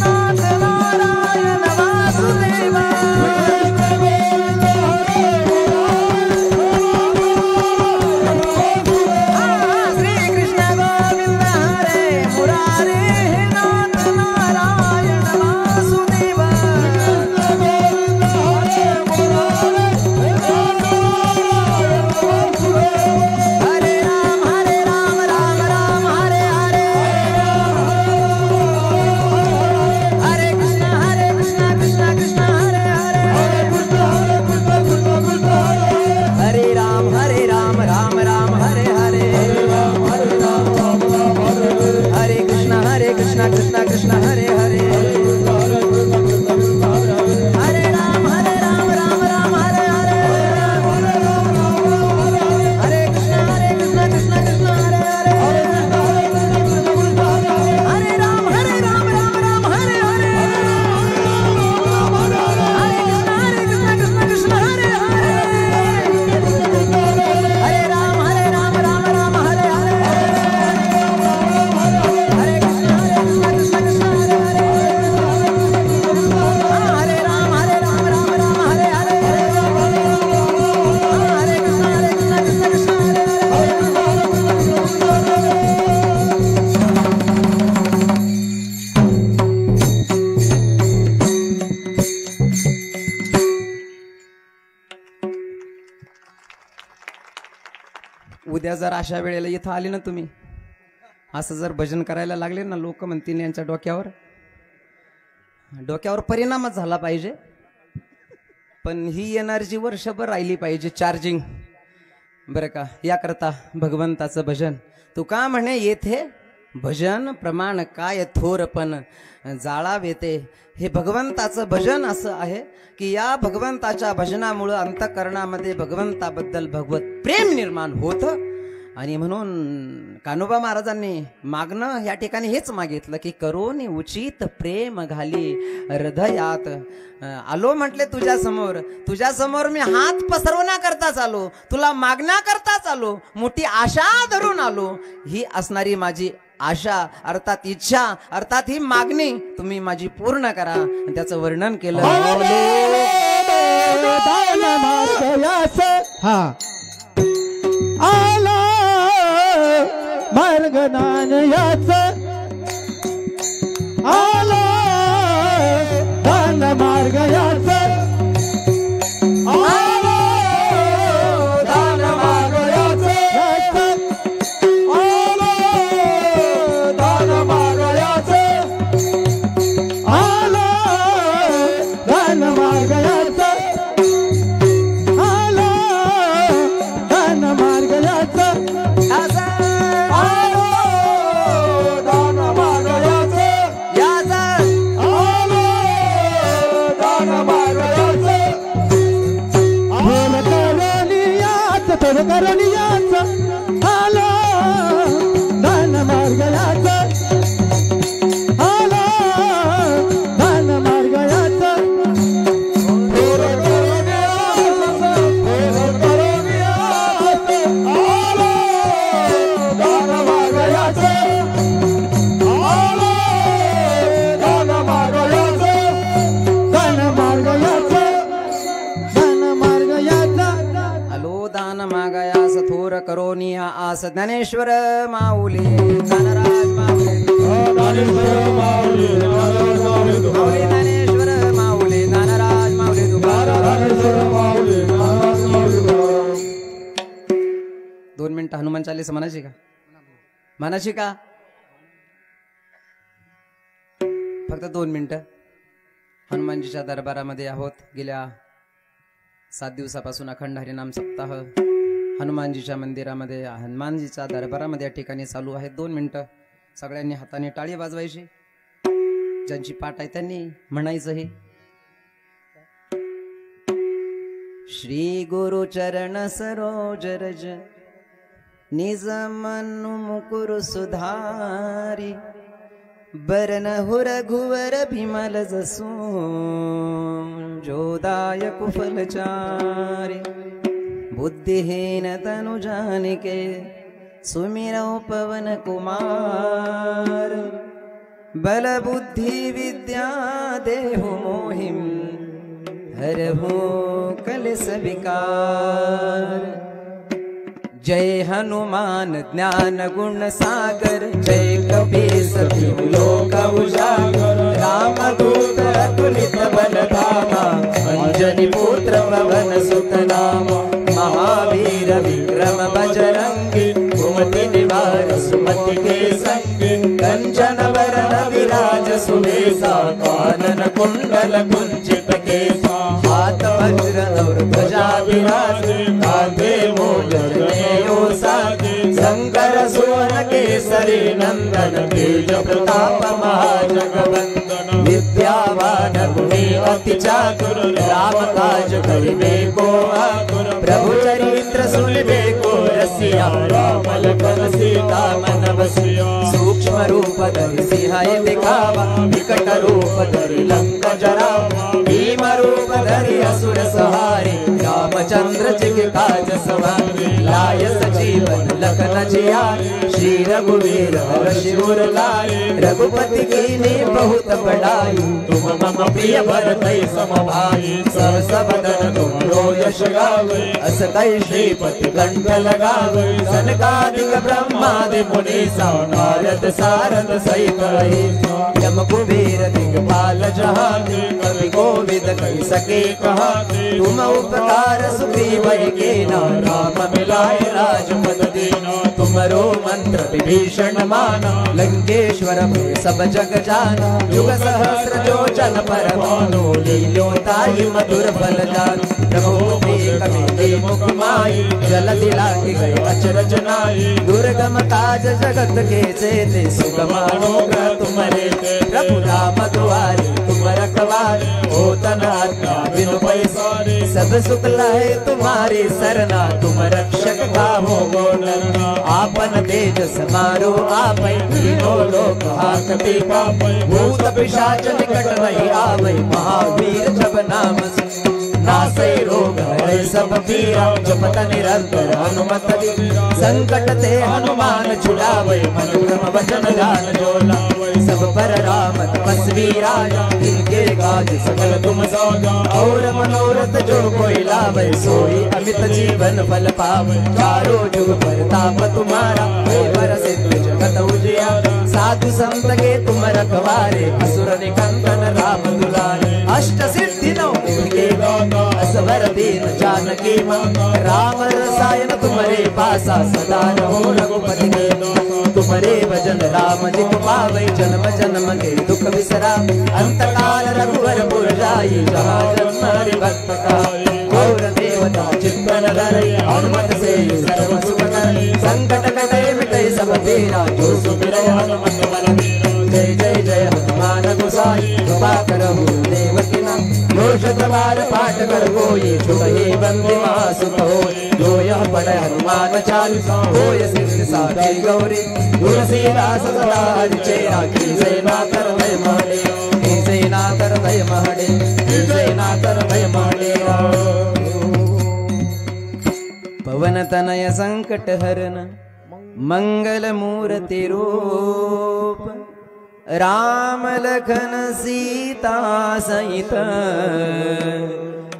नाथ नारायण वासुदेव श्री कृष्ण गोविंद हरे मुरारी नाथ नारायण वासुदेव हरे राम राम राम हरे हरे हरे कृष्ण कृष्ण कृष्ण हरे हरे हरे राम राम राम हरे हरे हरे कृष्ण कृष्ण कृष्ण हरे हरे हरे राम राम हरे हरे हरे कृष्ण कृष्ण कृष्ण हरे हरे हरे राम राम हरे हरे हरे कृष्ण कृष्ण कृष्ण हरे हरे हरे राम राम हरे हरे हरे कृष्ण कृष्ण कृष्ण हरे हरे हरे राम राम हरे हरे हरे कृष्ण कृष्ण कृष्ण हरे हरे उद्या जर अशा वेळेला इथं आले ना तुम्ही, असं जर भजन करायला लागले ना, लोक म्हणतील यांच्या डोक्यावर परिणामच झाला पाहिजे, पण ही एनर्जी वर्षभर राहिली पाहिजे चार्जिंग, बरं का. याकरता भगवंताचं भजन तुका म्हणे येथे भजन प्रमाण काय थोरपण जाळावेते. हे भगवंताचं भजन असं आहे की या भगवंताच्या भजनामुळं अंतःकरणामध्ये भगवंताबद्दल भगवत प्रेम निर्माण होतं. आणि म्हणून कान्होबा महाराजांनी मागणं या ठिकाणी हेच मागितलं की करोनी उचित प्रेम घाली हृदयात. आलो म्हटले तुझ्या समोर मी हात पसरवण्या करताच आलो, तुला मागण्या करताच आलो, मोठी आशा धरून आलो. ही असणारी माझी आशा अर्थात इच्छा अर्थात ही मागणी तुम्ही माझी पूर्ण करा. त्याचं वर्णन केलं. आला मार्ग दान याच आला दान मार्ग याच आला दान मार्ग याच आला दान मार्ग याच आला दान मार्ग याच आला दान मार्ग याच करुणियाचा आला दान मार्ग याचा आला दान मार्ग याचा आला दान मार्ग याचा आला दान मार्ग याचा दान मार्ग याचा दान मार्ग याचा आलो दान मागायास थोर करोनिया आस. ज्ञानेश्वर माऊली ज्ञानराज माऊली माऊली ज्ञानेश्वर माऊली ज्ञानराज माऊली दोन मिनिटं हनुमान चालीसा म्हणायची का? म्हणायची का? फक्त 2 मिनिटं. हनुमानजीच्या दरबारामध्ये आहोत. गेल्या 7 दिवसापासून अखंड हरिनाम सप्ताह हनुमानजीच्या मंदिरामध्ये हनुमानजीच्या दरबारामध्ये या ठिकाणी चालू आहे. 2 मिनिटं सगळ्यांनी हाताने टाळी वाजवायची. ज्यांची पाठ आहे त्यांनी म्हणायचं हे श्री गुरु चरण सरोज रज निज मनु मुकुर सुधारी बरन रघुवर विमल जसू जोदायक फलचारी बुद्धिहीन तनु जानिके सुमिरौ पवन कुमार बल बुद्धि विद्या देहु मोहिम हरहु कलेस विकार जय हनुमान ज्ञान गुण सागर जय कपीस लोक उजागर रामदूत अतुलित बल धामा अंजनी पुत्र पवन सुत नामा महावीर विक्रम बजरंगी कुमति निवार सुमति के संगी कंचन वरण विराज सुबेसा कानन कुंडल कुंचित केसा हाथ वज्र और ध्वजा विराज कांधे मूल जनेऊ साजे शंकर सुवन केसरी नंदन तेज प्रताप महाजगवंदन विद्यावान गुणी अति चातुर राम काज करिबे को आतुर प्रभु चरित्र सुनिबे को रसिया राम लखन सीता मन बसिया सूक्ष्म रूप धरि सिंहाय दिखावा विकट रूप धरि लंका जरावा भीम रूप धरि असुर सहारे रामचंद्र जी के काज सवारे लाय सजीवन लखन जियारे श्री रघुवीर हर्षि उर लाए रघुपति कीन्ही बहुत बड़ाई तुम मम प्रिय भरतहि सम भाई सहस बदन तुमरो यश गावे अस कहि श्रीपति कंठ लगावे सनकादिक ब्रह्मादि मुनीसा नारद सारद सहित अहिसा यम कुबेर दिगपाल जहाते कवि कोविद कहि सके कहाते तुम उपकार सुग्रीव कीना राम मिलाए राजपद दीना तुमरो मंत्र विभीषण माना लंकेश्वर में सब जग जाना युग सहस्र जो जन पर भानु लील्यो ताई मधुर फल जान प्रभु कवि मुख माई जल दिलाके गए अचरज नाई दुर्गम काज जगत के चेते सुगम अनुग्रह तुम्हारे प्रभु राम दुआरे तुम रखवारे हो तना बिनु पैसारे सब सुख लाए तुम्हारे सरना तुम रक्षक गाहो गोनरना आपन तेज समारो आपै तीनों लोक हाकते पापै भूत पिशाच निकट नहीं आवै महावीर जब नाम नासै रोग हरै सब पीरा जपत निरंतर हनुमत बीरा संकट ते हनुमान छुड़ावै मन क्रम वचन ध्यान जो लावै सब पर राम तपस्वी राजा इनके काज सकल तुम साजा और मनोरथ जो कोई लावै सोई अमित जीवन फल पावै चारों जुग परताप तुम्हारा हे पर सिद्ध जगत उजियारा साधु संत के तुम रखवारे असुर निकंदन राम दुलारे अष्ट सिद्धि नौ के दाता असवर दीन जानकी माता राम रसायन तुम्हारे पासा सदा रहो रघुपति के तुम्हारे भजन राम जी को पावै जन्म जन्म के दुख बिसरा अंत काल रघुवर पुर जाई जहाँ जन्म हरि भक्त का और देवता चित्तन धरे हनुमत से सर्व सुख करे संकट कटे मिटे सब पीरा जो सुमिरै हनुमत बल बीरा जय जय जय हनुमान गोसाई कृपा करहु देव की नाम जो शतबार पाठ कर कोई छुटहि बंदी मासुत होय जो यह पढ़े हनुमान चालीसा होय सिद्धि साखी गौरी तुलसीदास सदा हरि चेरा की सेना कर भय महडे की सेना कर भय महडे की सेना कर भय महडे पवन तनय संकट हरन मंगल मूर्ति रूप राम लखन सीता सहित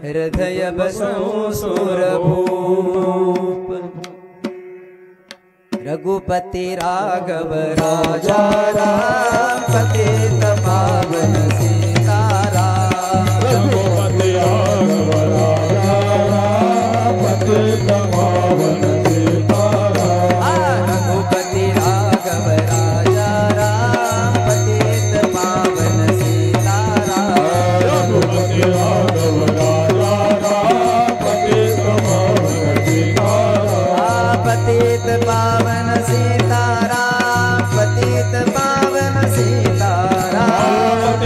हृदय बसौ सुरभूप रघुपति राघव राजा राम पतित पावन सीताराम रघुपति राघव राजा राम पतित पावन सीताराम रघुपति राघव राजा राम पतित पावन सीताराम रघुपति राघव राजा राम पतित पावन सीताराम पतित पावन सीताराम पतित पावन सीताराम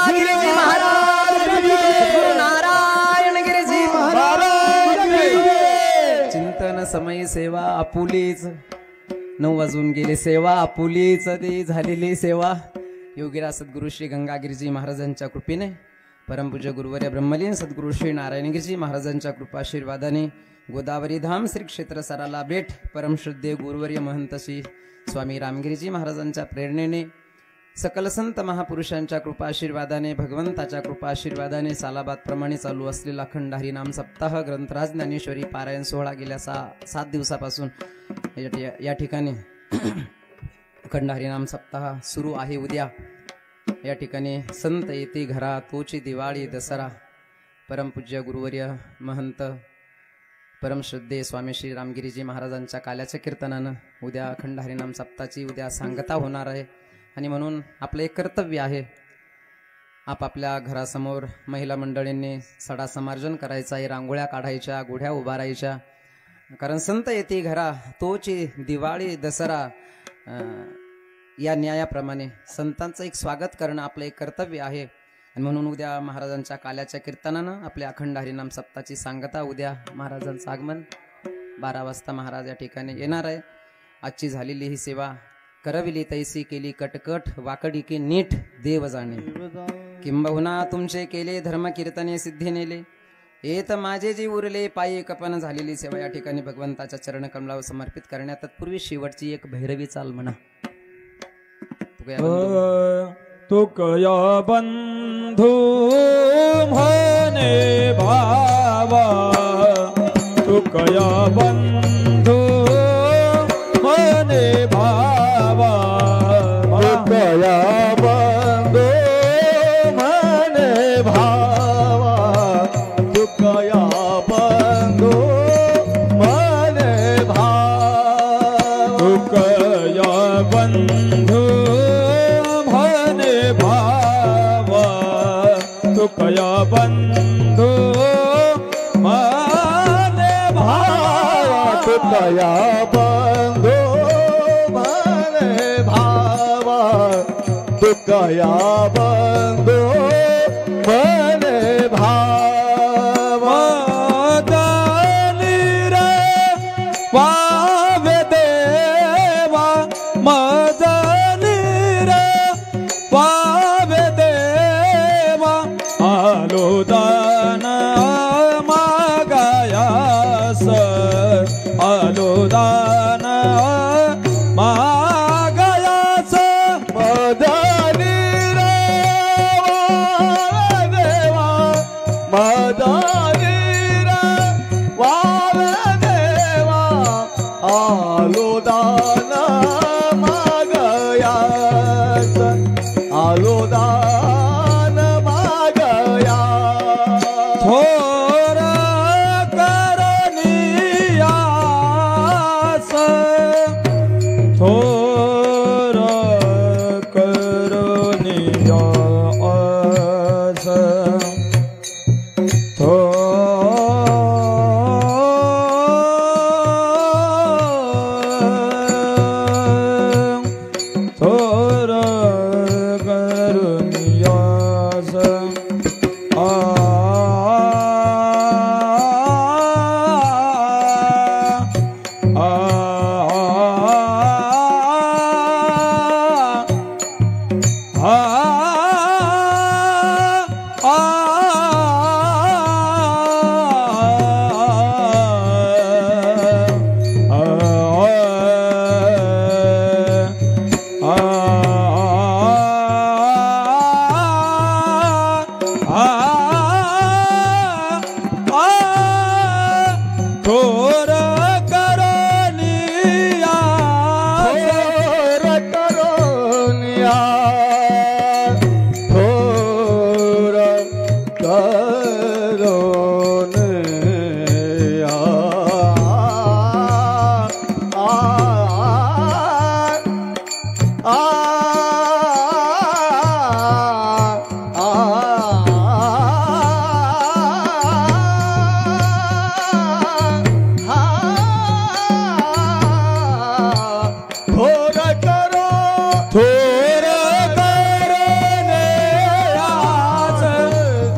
गिरिजी महाराज सद्गुरु नारायण गिरिजी महाराज की. चिंतन समयी सेवा आपुलीच 9 वाजून गेले सेवा आपुलीच ती झालेली सेवा योगीराज सद्गुरु श्री गंगागिरीजी महाराजांच्या कृपेने परमपूज्य गुरुवर्य ब्रह्मलीन सद्गुरु श्री नारायणगिरीजी महाराजांच्या कृपाशीर्वादाने गोदावरी धाम श्री क्षेत्र सराला भेट परमश्रद्धेय गुरुवर्य महंत श्री स्वामी रामगिरीजी महाराजांच्या प्रेरणेने सकल संत महापुरुषांच्या कृपाशीर्वादाने भगवंताच्या कृपाशीर्वादाने सालाबाद प्रमाणे चालू असलेला अखंड हरिनाम सप्ताह ग्रंथराज ज्ञानेश्वरी पारायण सोहळा गेल्या 7 दिवसापासून या ठिकाणी अखंड हरिनाम सप्ताह सुरू आहे. उद्या या ठिकाणी संत येते घरा तोची दिवाळी दसरा परमपूज्य गुरुवर्य महंत परमश्रद्धेय स्वामी श्री रामगिरीजी महाराजांच्या काल्याच्या कीर्तनानं उद्या अखंड हरिनाम सप्ताहाची उद्या सांगता होणार आहे. आणि म्हणून आपलं एक कर्तव्य आहे आपापल्या घरासमोर महिला मंडळींनी सडा समार्जन करायचा आहे, रांगोळ्या काढायच्या, गुढ्या उभारायच्या. कारण संत येते घरा तोची दिवाळी दसरा या न्यायाप्रमाणे संतांचं एक स्वागत करणं आपलं एक कर्तव्य आहे. आणि म्हणून उद्या महाराजांच्या काल्याच्या कीर्तनानं आपल्या अखंड हरिनाम सप्ताहाची सांगता उद्या महाराजांचं आगमन 12 वाजता महाराज या ठिकाणी येणार आहे. आजची झालेली ही सेवा करविली तैसी केली कटकट वाकडी की नीट देव जाणे किंबहुना तुमचे केले धर्म कीर्तने सिद्धी नेले येत माझे जी उरले पायी कपन झालेली सेवा या ठिकाणी भगवंताच्या चरण कमलावर समर्पित करण्यात तत्पूर्वी शेवटची एक भैरवी चाल म्हणा. तुकया बंधू म्हणे भावा तुकया बंधू म्हणे भावा तुकया बंधू म्हणे भावा तुकया बंधू म्हणे भावा तुकया बंधू म्हणे भावा तुकया बंधू म्हणे भावा तुकया बंधू म्हणे भावा तुकया बंधू म्हणे भावा मदनी रे वावे देवा मदनी रे वावे देवा आलो दान मागायास आलो दान मागायास मदनी रे वावे देवा मदनी रे वावे देवा आलो दान मागयास आलो दान मागयास थोर करनियास थोर करनियास थोर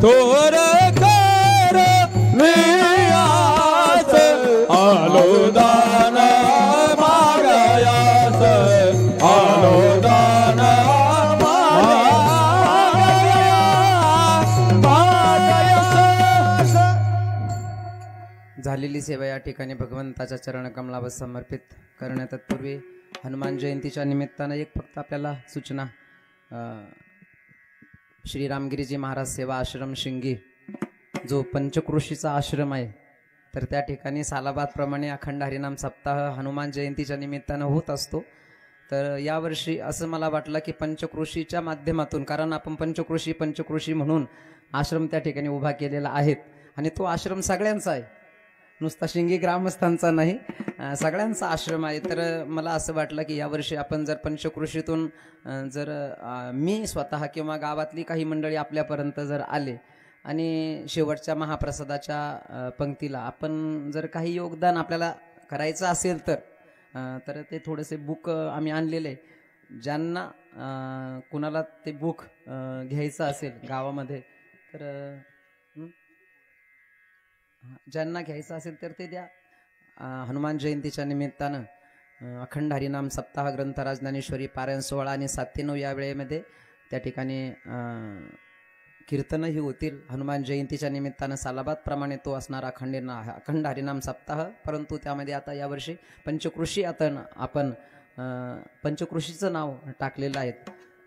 थोर कर मी आस आलो दान मागयास आलो दान मागयास. झालेली सेवा या ठिकाणी भगवंताच्या चरणकमलावर समर्पित करण्यात तत्पूर्वी हनुमान जयंतीच्या निमित्तानं एक फक्त आपल्याला सूचना. श्री रामगिरीजी महाराज सेवा आश्रम शिंगी जो पंचक्रोशीचा आश्रम आहे, तर त्या ठिकाणी सालाबादप्रमाणे अखंड हरिनाम सप्ताह हनुमान जयंतीच्या निमित्तानं होत असतो. तर यावर्षी असं मला वाटलं की पंचक्रोशीच्या माध्यमातून, कारण आपण पंचक्रोशी म्हणून आश्रम त्या ठिकाणी उभा केलेला आहे आणि तो आश्रम सगळ्यांचा आहे, नुसता शिंगी ग्रामस्थांचा नाही, सगळ्यांचा आश्रम आहे. तर मला असं वाटलं की यावर्षी आपण जर पंचक्रोशीतून जर मी स्वतः किंवा गावातली काही मंडळी आपल्यापर्यंत जर आले आणि शेवटच्या महाप्रसादाच्या पंक्तीला आपण जर काही योगदान आपल्याला करायचं असेल तर ते थोडेसे बुक आम्ही आणलेले, ज्यांना कुणाला ते बुक घ्यायचं असेल गावामध्ये तर ज्यांना घ्यायचं असेल तर ते द्या. हनुमान जयंतीच्या निमित्तानं अखंड हरिनाम सप्ताह ग्रंथराज ज्ञानेश्वरी पारायण सोहळा आणि 7 ते 9 या वेळेमध्ये त्या ठिकाणी कीर्तनही होतील. हनुमान जयंतीच्या निमित्तानं सालाबादप्रमाणे तो असणारा अखंड हरिनाम सप्ताह, परंतु त्यामध्ये आता यावर्षी पंचक्रोशी आपण पंचक्रोशीचं नाव टाकलेलं आहे.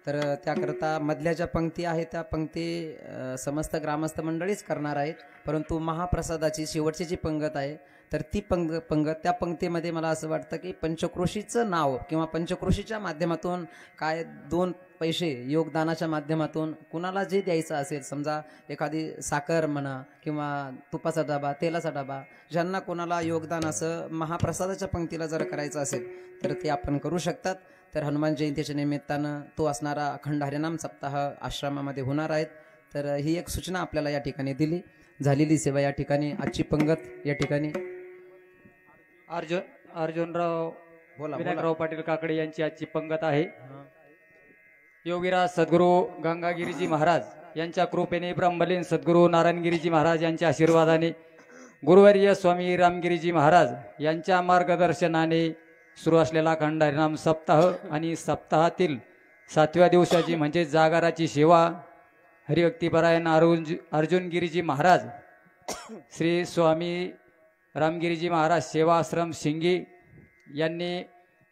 तर त्याकरता मधल्या ज्या पंक्ती आहेत त्या पंक्ती समस्त ग्रामस्थ मंडळीच करणार आहेत, परंतु महाप्रसादाची शेवटची जी पंगत आहे तर ती पंगत त्या पंक्तीमध्ये मला असं वाटतं की पंचक्रोशीचं नाव किंवा पंचक्रोशीच्या माध्यमातून काय 2 पैसे योगदानाच्या माध्यमातून कुणाला जे द्यायचं असेल, समजा एखादी साखर म्हणा किंवा तुपाचा डबा, तेलाचा डबा, ज्यांना कोणाला योगदान असं महाप्रसादाच्या पंक्तीला जर करायचं असेल तर ते आपण करू शकतात. तर हनुमान जयंतीच्या निमित्तानं तो असणारा अखंड हरिनाम सप्ताह आश्रमामध्ये होणार आहेत. तर ही एक सूचना आपल्याला या ठिकाणी दिली. झालेली सेवा या ठिकाणी, आजची पंगत या ठिकाणी अर्जुनराव विनायकराव पाटील काकडे यांची आजची पंगत आहे. योगीराज सद्गुरू गंगागिरीजी महाराज यांच्या कृपेने, ब्रह्मलीन सद्गुरू नारायणगिरीजी महाराज यांच्या आशीर्वादाने, गुरुवर्य स्वामी रामगिरीजी महाराज यांच्या मार्गदर्शनाने सुरू असलेला अखंड हरिनाम सप्ताह आणि सप्ताहातील 7व्या दिवसाची म्हणजे जागराची सेवा हरिभक्तीपरायण अर्जुनगिरीजी महाराज, श्री स्वामी रामगिरीजी महाराज सेवा आश्रम शिंगी यांनी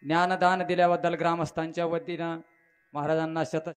ज्ञानदान दिल्याबद्दल ग्रामस्थांच्या वतीनं महाराजांना